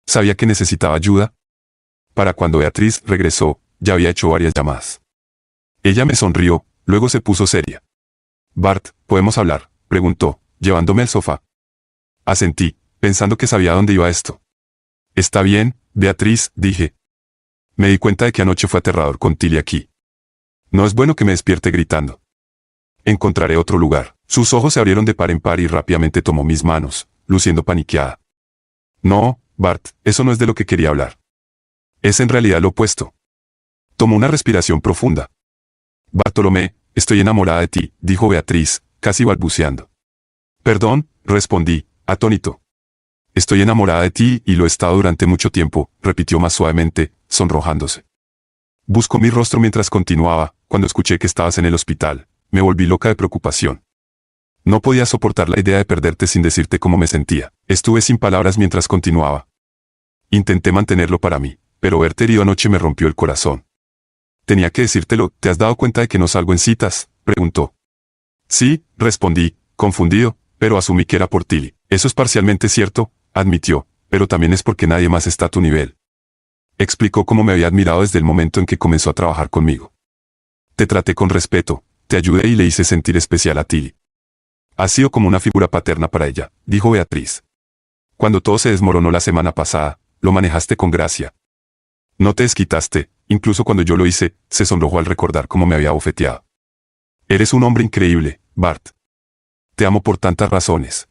¿Sabía que necesitaba ayuda? Para cuando Beatriz regresó, ya había hecho varias llamadas. Ella me sonrió, luego se puso seria. Bart, ¿podemos hablar?, preguntó, llevándome al sofá. Asentí, pensando que sabía dónde iba esto. Está bien, Beatriz, dije. Me di cuenta de que anoche fue aterrador con Tilly aquí. No es bueno que me despierte gritando. Encontraré otro lugar. Sus ojos se abrieron de par en par y rápidamente tomó mis manos, luciendo paniqueada. No, Bart, eso no es de lo que quería hablar. Es en realidad lo opuesto. Tomó una respiración profunda. Bartolomé, estoy enamorada de ti, dijo Beatriz, casi balbuceando. Perdón, respondí, atónito. Estoy enamorada de ti y lo he estado durante mucho tiempo, repitió más suavemente, sonrojándose. Buscó mi rostro mientras continuaba. Cuando escuché que estabas en el hospital, me volví loca de preocupación. No podía soportar la idea de perderte sin decirte cómo me sentía. Estuve sin palabras mientras continuaba. Intenté mantenerlo para mí, pero verte herido anoche me rompió el corazón. Tenía que decírtelo. ¿Te has dado cuenta de que no salgo en citas?, preguntó. Sí, respondí, confundido, pero asumí que era por Tilly. Eso es parcialmente cierto, admitió, pero también es porque nadie más está a tu nivel. Explicó cómo me había admirado desde el momento en que comenzó a trabajar conmigo. Te traté con respeto, te ayudé y le hice sentir especial a Tilly. Has sido como una figura paterna para ella, dijo Beatriz. Cuando todo se desmoronó la semana pasada, lo manejaste con gracia. No te desquitaste, incluso cuando yo lo hice, se sonrojó al recordar cómo me había bofeteado. Eres un hombre increíble, Bart. Te amo por tantas razones.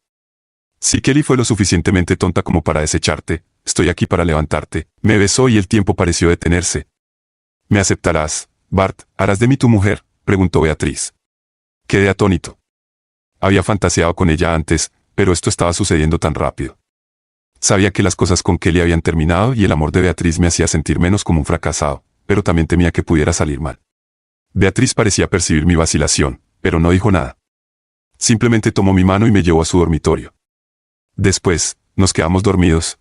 Si Kelly fue lo suficientemente tonta como para desecharte, estoy aquí para levantarte. Me besó y el tiempo pareció detenerse. ¿Me aceptarás, Bart? ¿Harás de mí tu mujer?, preguntó Beatriz. Quedé atónito. Había fantaseado con ella antes, pero esto estaba sucediendo tan rápido. Sabía que las cosas con Kelly habían terminado y el amor de Beatriz me hacía sentir menos como un fracasado, pero también temía que pudiera salir mal. Beatriz parecía percibir mi vacilación, pero no dijo nada. Simplemente tomó mi mano y me llevó a su dormitorio. Después, nos quedamos dormidos.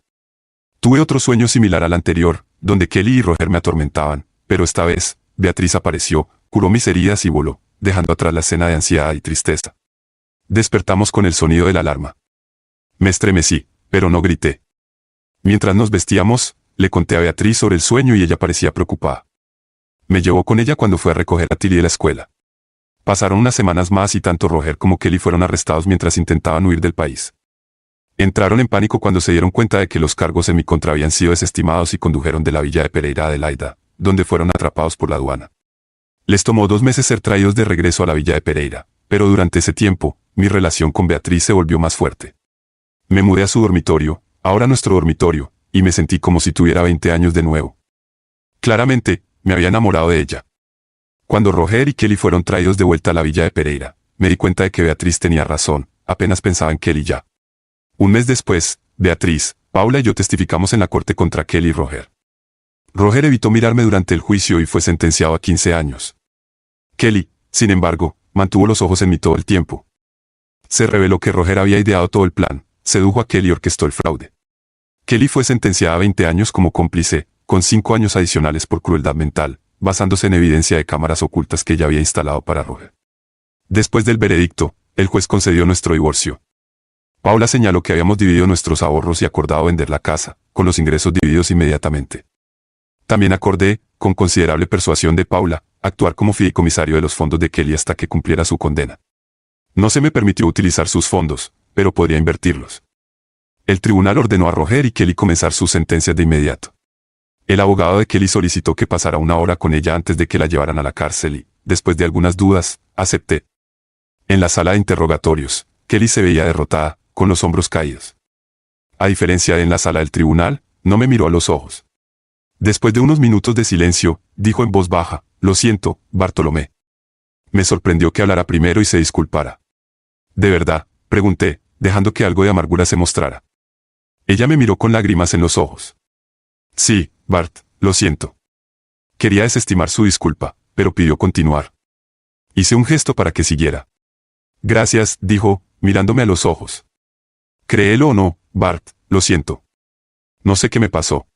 Tuve otro sueño similar al anterior, donde Kelly y Roger me atormentaban, pero esta vez, Beatriz apareció, curó mis heridas y voló, dejando atrás la escena de ansiedad y tristeza. Despertamos con el sonido de la alarma. Me estremecí, pero no grité. Mientras nos vestíamos, le conté a Beatriz sobre el sueño y ella parecía preocupada. Me llevó con ella cuando fue a recoger a Tilly de la escuela. Pasaron unas semanas más y tanto Roger como Kelly fueron arrestados mientras intentaban huir del país. Entraron en pánico cuando se dieron cuenta de que los cargos en mi contra habían sido desestimados y condujeron de la villa de Pereira a Adelaida, donde fueron atrapados por la aduana. Les tomó 2 meses ser traídos de regreso a la villa de Pereira, pero durante ese tiempo, mi relación con Beatriz se volvió más fuerte. Me mudé a su dormitorio, ahora nuestro dormitorio, y me sentí como si tuviera 20 años de nuevo. Claramente, me había enamorado de ella. Cuando Roger y Kelly fueron traídos de vuelta a la villa de Pereira, me di cuenta de que Beatriz tenía razón, apenas pensaba en Kelly ya. Un mes después, Beatriz, Paula y yo testificamos en la corte contra Kelly y Roger. Roger evitó mirarme durante el juicio y fue sentenciado a 15 años. Kelly, sin embargo, mantuvo los ojos en mí todo el tiempo. Se reveló que Roger había ideado todo el plan, sedujo a Kelly y orquestó el fraude. Kelly fue sentenciada a 20 años como cómplice, con 5 años adicionales por crueldad mental, basándose en evidencia de cámaras ocultas que ella había instalado para Roger. Después del veredicto, el juez concedió nuestro divorcio. Paula señaló que habíamos dividido nuestros ahorros y acordado vender la casa, con los ingresos divididos inmediatamente. También acordé, con considerable persuasión de Paula, actuar como fideicomisario de los fondos de Kelly hasta que cumpliera su condena. No se me permitió utilizar sus fondos, pero podría invertirlos. El tribunal ordenó a Roger y Kelly comenzar sus sentencias de inmediato. El abogado de Kelly solicitó que pasara 1 hora con ella antes de que la llevaran a la cárcel y, después de algunas dudas, acepté. En la sala de interrogatorios, Kelly se veía derrotada, con los hombros caídos. A diferencia de en la sala del tribunal, no me miró a los ojos. Después de unos minutos de silencio, dijo en voz baja, «Lo siento, Bartolomé». Me sorprendió que hablara primero y se disculpara. «¿De verdad?», pregunté, dejando que algo de amargura se mostrara. Ella me miró con lágrimas en los ojos. «Sí, Bart, lo siento». Quería desestimar su disculpa, pero pidió continuar. Hice un gesto para que siguiera. «Gracias», dijo, mirándome a los ojos. «Créelo o no, Bart, lo siento. No sé qué me pasó.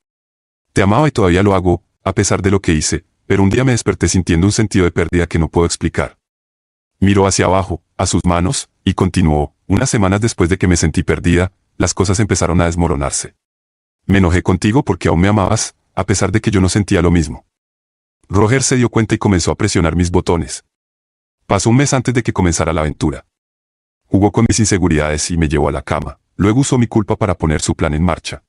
Te amaba y todavía lo hago, a pesar de lo que hice, pero un día me desperté sintiendo un sentido de pérdida que no puedo explicar». Miró hacia abajo, a sus manos, y continuó, «Unas semanas después de que me sentí perdida, las cosas empezaron a desmoronarse. Me enojé contigo porque aún me amabas, a pesar de que yo no sentía lo mismo». Roger se dio cuenta y comenzó a presionar mis botones. Pasó un mes antes de que comenzara la aventura. Jugó con mis inseguridades y me llevó a la cama. Luego usó mi culpa para poner su plan en marcha.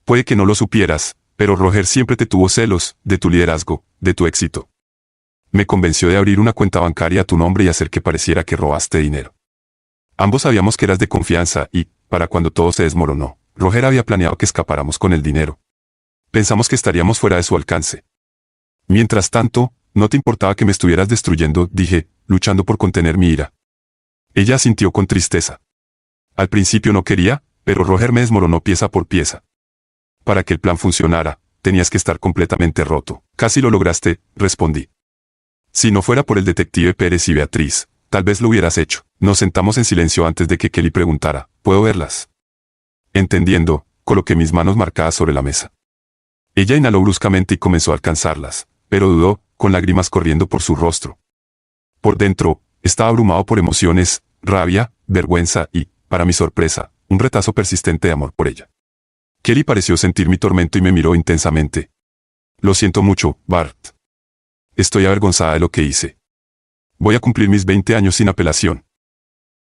Puede que no lo supieras, pero Roger siempre te tuvo celos, de tu liderazgo, de tu éxito. Me convenció de abrir una cuenta bancaria a tu nombre y hacer que pareciera que robaste dinero. Ambos sabíamos que eras de confianza y, para cuando todo se desmoronó, Roger había planeado que escapáramos con el dinero. Pensamos que estaríamos fuera de su alcance. Mientras tanto, no te importaba que me estuvieras destruyendo, dije, luchando por contener mi ira. Ella asintió con tristeza. Al principio no quería, pero Roger me desmoronó pieza por pieza. Para que el plan funcionara, tenías que estar completamente roto. Casi lo lograste, respondí. Si no fuera por el detective Pérez y Beatriz, tal vez lo hubieras hecho. Nos sentamos en silencio antes de que Kelly preguntara, ¿puedo verlas? Entendiendo, coloqué mis manos marcadas sobre la mesa. Ella inhaló bruscamente y comenzó a alcanzarlas, pero dudó, con lágrimas corriendo por su rostro. Por dentro, estaba abrumado por emociones, rabia, vergüenza y, para mi sorpresa, un retazo persistente de amor por ella. Kelly pareció sentir mi tormento y me miró intensamente. Lo siento mucho, Bart. Estoy avergonzada de lo que hice. Voy a cumplir mis 20 años sin apelación.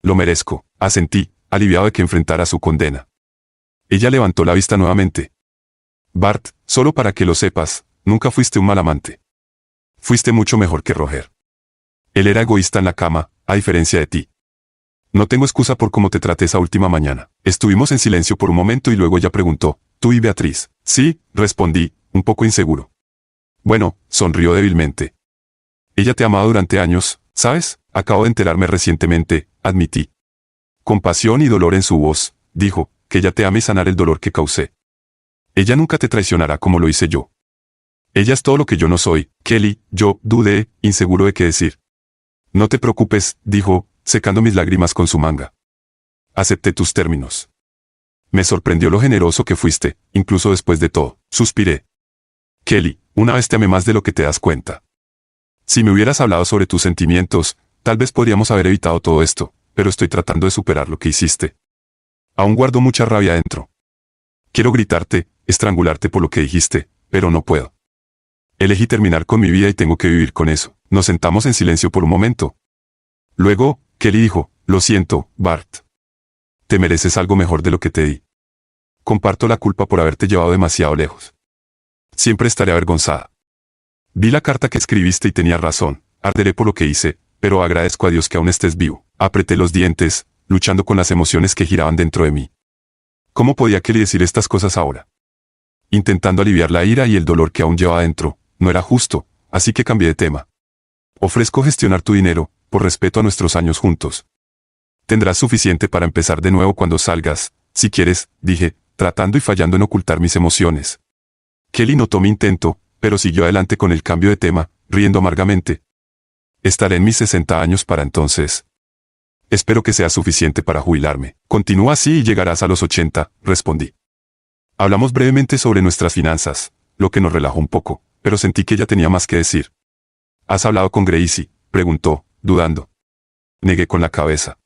Lo merezco, asentí, aliviado de que enfrentara su condena. Ella levantó la vista nuevamente. Bart, solo para que lo sepas, nunca fuiste un mal amante. Fuiste mucho mejor que Roger. Él era egoísta en la cama, a diferencia de ti. No tengo excusa por cómo te traté esa última mañana. Estuvimos en silencio por un momento y luego ella preguntó, ¿tú y Beatriz? Sí, respondí, un poco inseguro. Bueno, sonrió débilmente. Ella te ha amado durante años, ¿sabes? Acabo de enterarme recientemente, admití. Con pasión y dolor en su voz, dijo, que ella te ame y sanar el dolor que causé. Ella nunca te traicionará como lo hice yo. Ella es todo lo que yo no soy, Kelly, yo dudé, inseguro de qué decir. No te preocupes, dijo, secando mis lágrimas con su manga. Acepté tus términos. Me sorprendió lo generoso que fuiste, incluso después de todo, suspiré. Kelly, una vez te amé más de lo que te das cuenta. Si me hubieras hablado sobre tus sentimientos, tal vez podríamos haber evitado todo esto, pero estoy tratando de superar lo que hiciste. Aún guardo mucha rabia dentro. Quiero gritarte, estrangularte por lo que dijiste, pero no puedo. Elegí terminar con mi vida y tengo que vivir con eso. Nos sentamos en silencio por un momento. Luego, Kelly dijo, lo siento, Bart. Te mereces algo mejor de lo que te di. Comparto la culpa por haberte llevado demasiado lejos. Siempre estaré avergonzada. Vi la carta que escribiste y tenía razón. Arderé por lo que hice, pero agradezco a Dios que aún estés vivo. Apreté los dientes, luchando con las emociones que giraban dentro de mí. ¿Cómo podía Kelly decir estas cosas ahora? Intentando aliviar la ira y el dolor que aún llevaba dentro, no era justo, así que cambié de tema. Ofrezco gestionar tu dinero, por respeto a nuestros años juntos. Tendrás suficiente para empezar de nuevo cuando salgas, si quieres, dije, tratando y fallando en ocultar mis emociones. Kelly notó mi intento, pero siguió adelante con el cambio de tema, riendo amargamente. Estaré en mis 60 años para entonces. Espero que sea suficiente para jubilarme. Continúa así y llegarás a los 80, respondí. Hablamos brevemente sobre nuestras finanzas, lo que nos relajó un poco, pero sentí que ella tenía más que decir. ¿Has hablado con Gracie?, preguntó, dudando. Negué con la cabeza.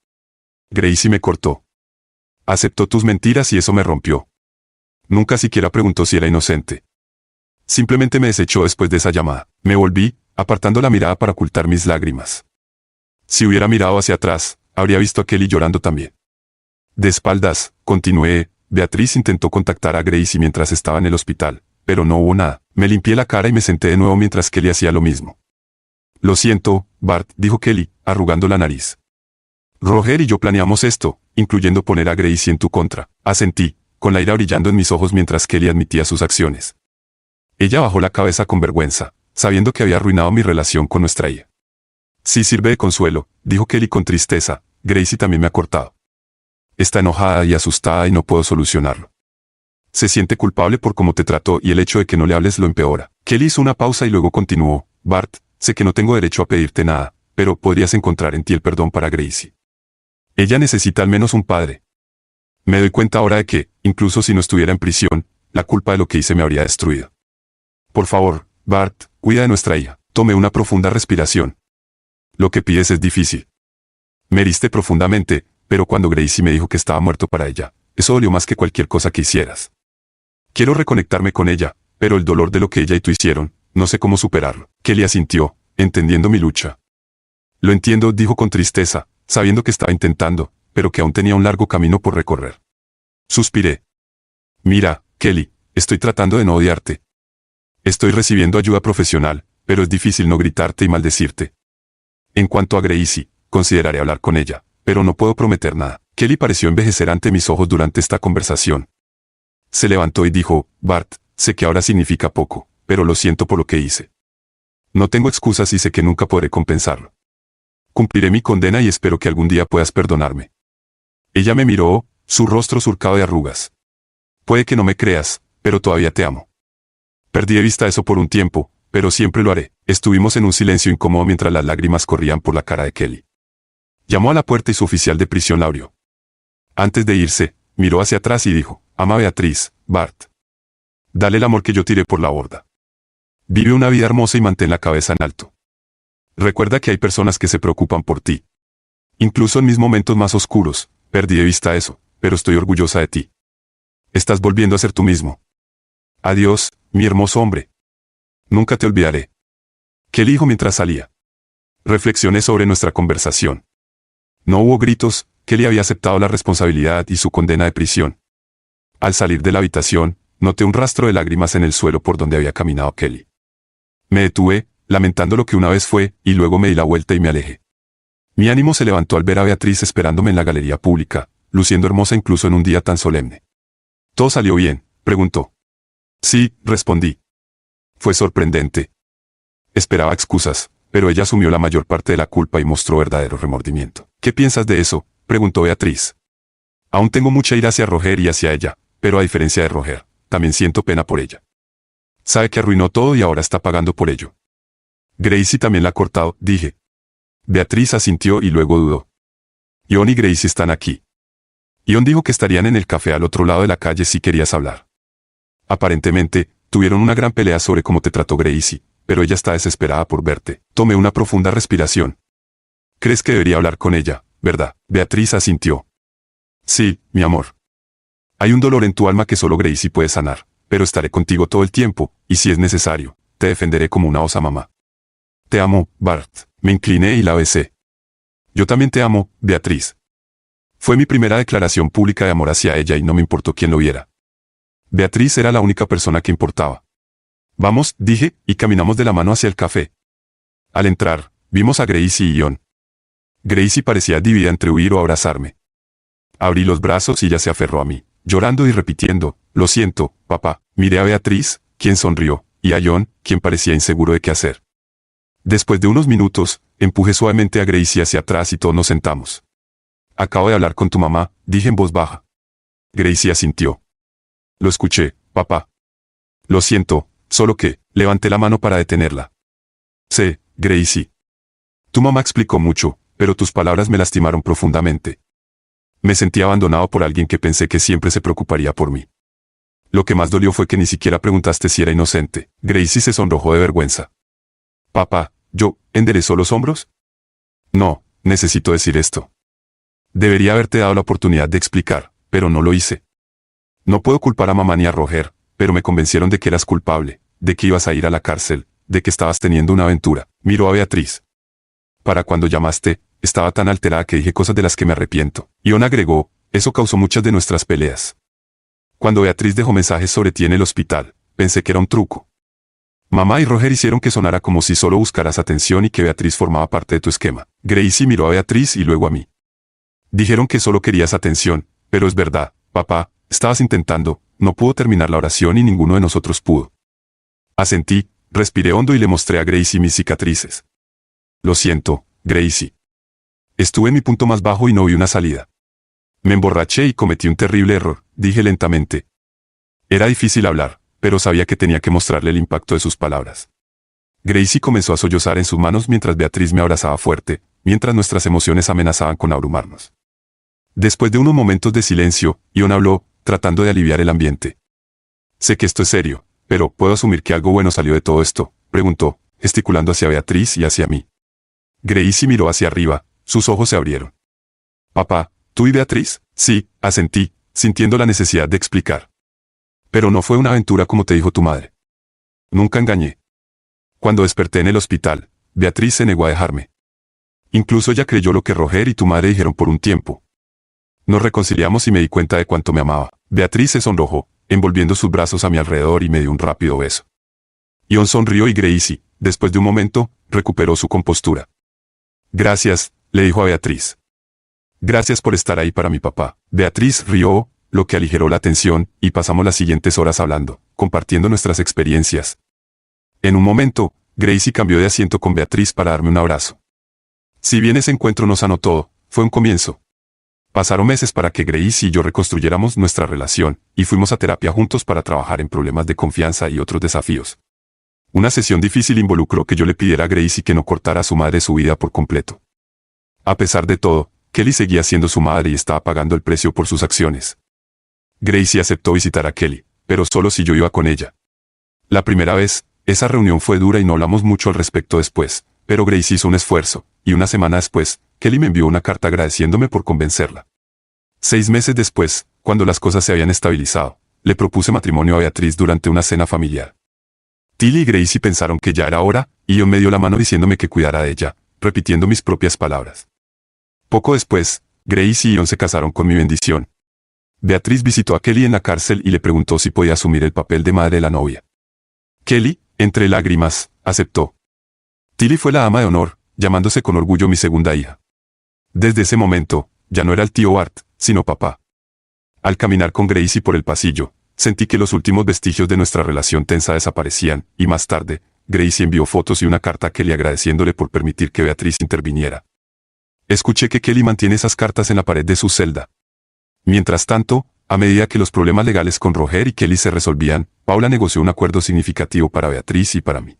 Gracie me cortó. Aceptó tus mentiras y eso me rompió. Nunca siquiera preguntó si era inocente. Simplemente me desechó después de esa llamada. Me volví, apartando la mirada para ocultar mis lágrimas. Si hubiera mirado hacia atrás, habría visto a Kelly llorando también. De espaldas, continué, Beatriz intentó contactar a Gracie mientras estaba en el hospital, pero no hubo nada. Me limpié la cara y me senté de nuevo mientras Kelly hacía lo mismo. Lo siento, Bart, dijo Kelly, arrugando la nariz. Roger y yo planeamos esto, incluyendo poner a Gracie en tu contra. Asentí, con la ira brillando en mis ojos mientras Kelly admitía sus acciones. Ella bajó la cabeza con vergüenza, sabiendo que había arruinado mi relación con nuestra hija. Si sirve de consuelo, dijo Kelly con tristeza, Gracie también me ha cortado. Está enojada y asustada y no puedo solucionarlo. Se siente culpable por cómo te trató y el hecho de que no le hables lo empeora. Kelly hizo una pausa y luego continuó, Bart, sé que no tengo derecho a pedirte nada, pero podrías encontrar en ti el perdón para Gracie. Ella necesita al menos un padre. Me doy cuenta ahora de que, incluso si no estuviera en prisión, la culpa de lo que hice me habría destruido. Por favor, Bart, cuida de nuestra hija. Tomé una profunda respiración. Lo que pides es difícil. Me heriste profundamente, pero cuando Gracie me dijo que estaba muerto para ella, eso dolió más que cualquier cosa que hicieras. Quiero reconectarme con ella, pero el dolor de lo que ella y tú hicieron, no sé cómo superarlo. Kelly asintió, entendiendo mi lucha. Lo entiendo, dijo con tristeza, sabiendo que estaba intentando, pero que aún tenía un largo camino por recorrer. Suspiré. Mira, Kelly, estoy tratando de no odiarte. Estoy recibiendo ayuda profesional, pero es difícil no gritarte y maldecirte. En cuanto a Gracie, consideraré hablar con ella, pero no puedo prometer nada. Kelly pareció envejecer ante mis ojos durante esta conversación. Se levantó y dijo, Bart, sé que ahora significa poco, pero lo siento por lo que hice. No tengo excusas y sé que nunca podré compensarlo. Cumpliré mi condena y espero que algún día puedas perdonarme. Ella me miró, su rostro surcado de arrugas. Puede que no me creas, pero todavía te amo. Perdí de vista eso por un tiempo, pero siempre lo haré. Estuvimos en un silencio incómodo mientras las lágrimas corrían por la cara de Kelly. Llamó a la puerta y su oficial de prisión la abrió. Antes de irse, miró hacia atrás y dijo, ama a Beatriz, Bart. Dale el amor que yo tiré por la borda. Vive una vida hermosa y mantén la cabeza en alto. Recuerda que hay personas que se preocupan por ti. Incluso en mis momentos más oscuros, perdí de vista eso, pero estoy orgullosa de ti. Estás volviendo a ser tú mismo. Adiós, mi hermoso hombre. Nunca te olvidaré. Kelly dijo mientras salía. Reflexioné sobre nuestra conversación. No hubo gritos, Kelly había aceptado la responsabilidad y su condena de prisión. Al salir de la habitación, noté un rastro de lágrimas en el suelo por donde había caminado Kelly. Me detuve, lamentando lo que una vez fue, y luego me di la vuelta y me alejé. Mi ánimo se levantó al ver a Beatriz esperándome en la galería pública, luciendo hermosa incluso en un día tan solemne. ¿Todo salió bien?, preguntó. Sí, respondí. Fue sorprendente. Esperaba excusas, pero ella asumió la mayor parte de la culpa y mostró verdadero remordimiento. ¿Qué piensas de eso?, preguntó Beatriz. Aún tengo mucha ira hacia Roger y hacia ella, pero a diferencia de Roger, también siento pena por ella. Sabe que arruinó todo y ahora está pagando por ello. Gracie también la ha cortado, dije. Beatriz asintió y luego dudó. Ion y Gracie están aquí. Ion dijo que estarían en el café al otro lado de la calle si querías hablar. Aparentemente, tuvieron una gran pelea sobre cómo te trató Gracie, pero ella está desesperada por verte. Tomé una profunda respiración. ¿Crees que debería hablar con ella, verdad? Beatriz asintió. Sí, mi amor. Hay un dolor en tu alma que solo Gracie puede sanar, pero estaré contigo todo el tiempo, y si es necesario, te defenderé como una osa mamá. Te amo, Bart. Me incliné y la besé. Yo también te amo, Beatriz. Fue mi primera declaración pública de amor hacia ella y no me importó quién lo viera. Beatriz era la única persona que importaba. Vamos, dije, y caminamos de la mano hacia el café. Al entrar, vimos a Gracie y Ion. Gracie parecía dividida entre huir o abrazarme. Abrí los brazos y ella se aferró a mí, llorando y repitiendo, lo siento, papá. Miré a Beatriz, quien sonrió, y a Ion, quien parecía inseguro de qué hacer. Después de unos minutos, empujé suavemente a Gracie hacia atrás y todos nos sentamos. Acabo de hablar con tu mamá, dije en voz baja. Gracie asintió. Lo escuché, papá. Lo siento, solo que, levanté la mano para detenerla. Sé, Gracie. Tu mamá explicó mucho, pero tus palabras me lastimaron profundamente. Me sentí abandonado por alguien que pensé que siempre se preocuparía por mí. Lo que más dolió fue que ni siquiera preguntaste si era inocente. Gracie se sonrojó de vergüenza. Papá, ¿yo enderezó los hombros? No, necesito decir esto. Debería haberte dado la oportunidad de explicar, pero no lo hice. No puedo culpar a mamá ni a Roger, pero me convencieron de que eras culpable, de que ibas a ir a la cárcel, de que estabas teniendo una aventura. Miró a Beatriz. Para cuando llamaste, estaba tan alterada que dije cosas de las que me arrepiento. Ion agregó, eso causó muchas de nuestras peleas. Cuando Beatriz dejó mensajes sobre ti en el hospital, pensé que era un truco. Mamá y Roger hicieron que sonara como si solo buscaras atención y que Beatriz formaba parte de tu esquema. Gracie miró a Beatriz y luego a mí. Dijeron que solo querías atención, pero es verdad, papá, estabas intentando, no pudo terminar la oración y ninguno de nosotros pudo. Asentí, respiré hondo y le mostré a Gracie mis cicatrices. Lo siento, Gracie. Estuve en mi punto más bajo y no vi una salida. Me emborraché y cometí un terrible error, dije lentamente. Era difícil hablar, pero sabía que tenía que mostrarle el impacto de sus palabras. Gracie comenzó a sollozar en sus manos mientras Beatriz me abrazaba fuerte, mientras nuestras emociones amenazaban con abrumarnos. Después de unos momentos de silencio, Ion habló, tratando de aliviar el ambiente. Sé que esto es serio, pero ¿puedo asumir que algo bueno salió de todo esto?, preguntó, gesticulando hacia Beatriz y hacia mí. Gracie miró hacia arriba, sus ojos se abrieron. Papá, ¿tú y Beatriz? Sí, asentí, sintiendo la necesidad de explicar. Pero no fue una aventura como te dijo tu madre. Nunca engañé. Cuando desperté en el hospital, Beatriz se negó a dejarme. Incluso ella creyó lo que Roger y tu madre dijeron por un tiempo. Nos reconciliamos y me di cuenta de cuánto me amaba. Beatriz se sonrojó, envolviendo sus brazos a mi alrededor y me dio un rápido beso. Ion sonrió y Gracie, después de un momento, recuperó su compostura. Gracias, le dijo a Beatriz. Gracias por estar ahí para mi papá. Beatriz rió, lo que aligeró la tensión, y pasamos las siguientes horas hablando, compartiendo nuestras experiencias. En un momento, Gracie cambió de asiento con Beatriz para darme un abrazo. Si bien ese encuentro no sanó todo, fue un comienzo. Pasaron meses para que Grace y yo reconstruyéramos nuestra relación, y fuimos a terapia juntos para trabajar en problemas de confianza y otros desafíos. Una sesión difícil involucró que yo le pidiera a Gracie que no cortara a su madre su vida por completo. A pesar de todo, Kelly seguía siendo su madre y estaba pagando el precio por sus acciones. Gracie aceptó visitar a Kelly, pero solo si yo iba con ella. La primera vez, esa reunión fue dura y no hablamos mucho al respecto después, pero Gracie hizo un esfuerzo, y una semana después, Kelly me envió una carta agradeciéndome por convencerla. 6 meses después, cuando las cosas se habían estabilizado, le propuse matrimonio a Beatriz durante una cena familiar. Tilly y Gracie pensaron que ya era hora, y Ion me dio la mano diciéndome que cuidara de ella, repitiendo mis propias palabras. Poco después, Gracie y Ion se casaron con mi bendición. Beatriz visitó a Kelly en la cárcel y le preguntó si podía asumir el papel de madre de la novia. Kelly, entre lágrimas, aceptó. Tilly fue la dama de honor, llamándose con orgullo mi segunda hija. Desde ese momento, ya no era el tío Bart, sino papá. Al caminar con Gracie por el pasillo, sentí que los últimos vestigios de nuestra relación tensa desaparecían, y más tarde, Gracie envió fotos y una carta a Kelly agradeciéndole por permitir que Beatriz interviniera. Escuché que Kelly mantiene esas cartas en la pared de su celda. Mientras tanto, a medida que los problemas legales con Roger y Kelly se resolvían, Paula negoció un acuerdo significativo para Beatriz y para mí.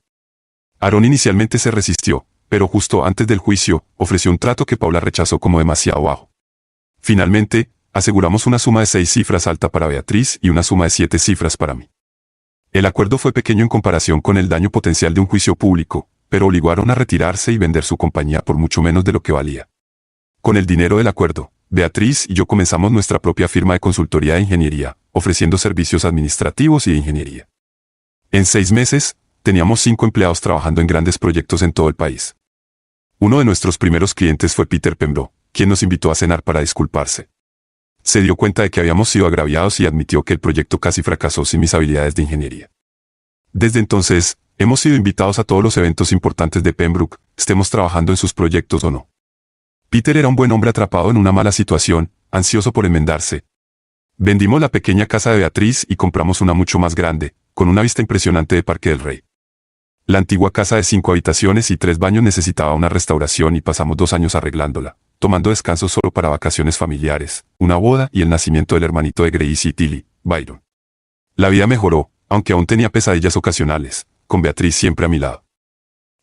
Aaron inicialmente se resistió, pero justo antes del juicio, ofreció un trato que Paula rechazó como demasiado bajo. Finalmente, aseguramos una suma de 6 cifras alta para Beatriz y una suma de 7 cifras para mí. El acuerdo fue pequeño en comparación con el daño potencial de un juicio público, pero obligó a Aaron a retirarse y vender su compañía por mucho menos de lo que valía. Con el dinero del acuerdo, Beatriz y yo comenzamos nuestra propia firma de consultoría de ingeniería, ofreciendo servicios administrativos y de ingeniería. En 6 meses, teníamos 5 empleados trabajando en grandes proyectos en todo el país. Uno de nuestros primeros clientes fue Peter Pembroke, quien nos invitó a cenar para disculparse. Se dio cuenta de que habíamos sido agraviados y admitió que el proyecto casi fracasó sin mis habilidades de ingeniería. Desde entonces, hemos sido invitados a todos los eventos importantes de Pembroke, estemos trabajando en sus proyectos o no. Peter era un buen hombre atrapado en una mala situación, ansioso por enmendarse. Vendimos la pequeña casa de Beatriz y compramos una mucho más grande, con una vista impresionante de Parque del Rey. La antigua casa de 5 habitaciones y 3 baños necesitaba una restauración y pasamos 2 años arreglándola, tomando descansos solo para vacaciones familiares, una boda y el nacimiento del hermanito de Gracie y Tilly, Byron. La vida mejoró, aunque aún tenía pesadillas ocasionales, con Beatriz siempre a mi lado.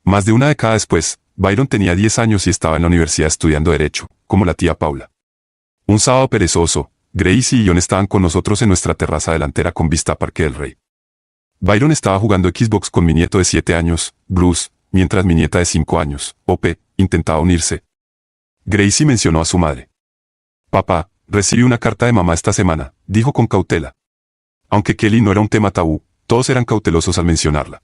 Más de una década después, Byron tenía 10 años y estaba en la universidad estudiando Derecho, como la tía Paula. Un sábado perezoso, Gracie y Ion estaban con nosotros en nuestra terraza delantera con vista a Parque del Rey. Byron estaba jugando Xbox con mi nieto de 7 años, Bruce, mientras mi nieta de 5 años, Ope, intentaba unirse. Gracie mencionó a su madre. Papá, recibí una carta de mamá esta semana, dijo con cautela. Aunque Kelly no era un tema tabú, todos eran cautelosos al mencionarla.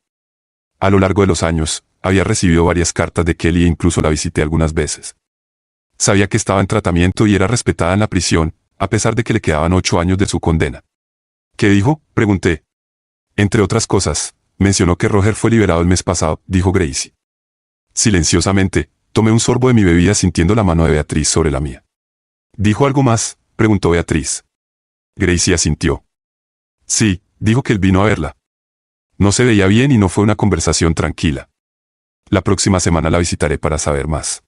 A lo largo de los años, había recibido varias cartas de Kelly e incluso la visité algunas veces. Sabía que estaba en tratamiento y era respetada en la prisión, a pesar de que le quedaban 8 años de su condena. ¿Qué dijo?, pregunté. Entre otras cosas, mencionó que Roger fue liberado el mes pasado, dijo Gracie. Silenciosamente, tomé un sorbo de mi bebida sintiendo la mano de Beatriz sobre la mía. ¿Dijo algo más?, preguntó Beatriz. Gracie asintió. Sí, dijo que él vino a verla. No se veía bien y no fue una conversación tranquila. La próxima semana la visitaré para saber más.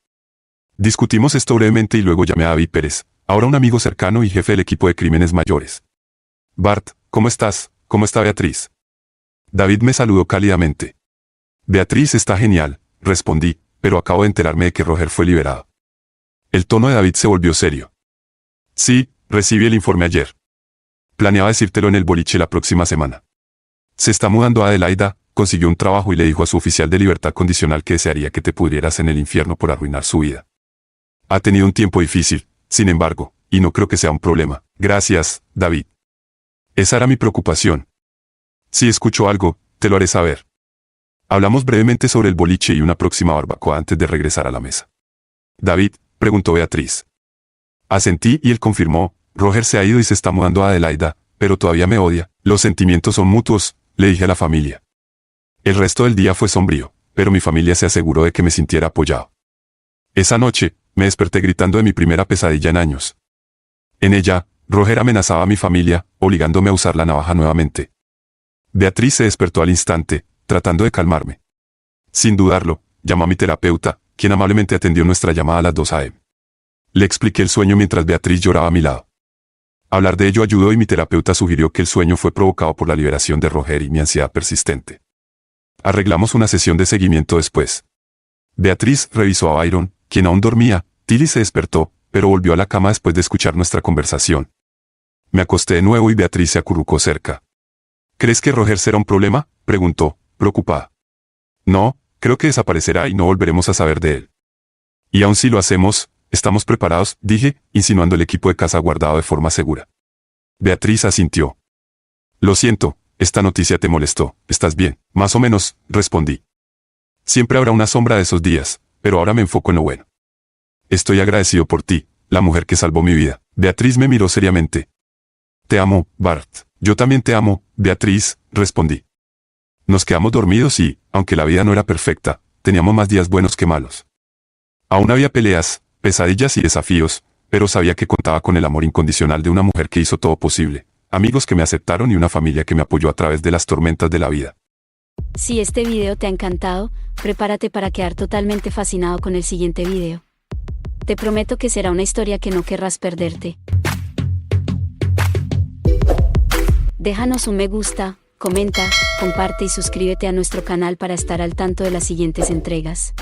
Discutimos esto brevemente y luego llamé a David Pérez, ahora un amigo cercano y jefe del equipo de crímenes mayores. Bart, ¿cómo estás? ¿Cómo está Beatriz? David me saludó cálidamente. Beatriz está genial, respondí, pero acabo de enterarme de que Roger fue liberado. El tono de David se volvió serio. Sí, recibí el informe ayer. Planeaba decírtelo en el boliche la próxima semana. Se está mudando a Adelaida, consiguió un trabajo y le dijo a su oficial de libertad condicional que desearía que te pudrieras en el infierno por arruinar su vida. Ha tenido un tiempo difícil, sin embargo, y no creo que sea un problema. Gracias, David. Esa era mi preocupación. Si escucho algo, te lo haré saber. Hablamos brevemente sobre el boliche y una próxima barbacoa antes de regresar a la mesa. David, preguntó Beatriz. Asentí y él confirmó, Roger se ha ido y se está mudando a Adelaida, pero todavía me odia. Los sentimientos son mutuos, le dije a la familia. El resto del día fue sombrío, pero mi familia se aseguró de que me sintiera apoyado. Esa noche, me desperté gritando de mi primera pesadilla en años. En ella, Roger amenazaba a mi familia, obligándome a usar la navaja nuevamente. Beatriz se despertó al instante, tratando de calmarme. Sin dudarlo, llamó a mi terapeuta, quien amablemente atendió nuestra llamada a las 2 a.m. Le expliqué el sueño mientras Beatriz lloraba a mi lado. Hablar de ello ayudó y mi terapeuta sugirió que el sueño fue provocado por la liberación de Roger y mi ansiedad persistente. Arreglamos una sesión de seguimiento después. Beatriz revisó a Byron, quien aún dormía. Tilly se despertó, pero volvió a la cama después de escuchar nuestra conversación. Me acosté de nuevo y Beatriz se acurrucó cerca. ¿Crees que Roger será un problema?, preguntó, preocupada. No, creo que desaparecerá y no volveremos a saber de él. Y aun si lo hacemos, estamos preparados, dije, insinuando el equipo de casa guardado de forma segura. Beatriz asintió. Lo siento, esta noticia te molestó, ¿estás bien? Más o menos, respondí. Siempre habrá una sombra de esos días, pero ahora me enfoco en lo bueno. Estoy agradecido por ti, la mujer que salvó mi vida. Beatriz me miró seriamente. Te amo, Bart. Yo también te amo, Beatriz, respondí. Nos quedamos dormidos y, aunque la vida no era perfecta, teníamos más días buenos que malos. Aún había peleas, pesadillas y desafíos, pero sabía que contaba con el amor incondicional de una mujer que hizo todo posible, amigos que me aceptaron y una familia que me apoyó a través de las tormentas de la vida. Si este video te ha encantado, prepárate para quedar totalmente fascinado con el siguiente video. Te prometo que será una historia que no querrás perderte. Déjanos un me gusta, comenta, comparte y suscríbete a nuestro canal para estar al tanto de las siguientes entregas.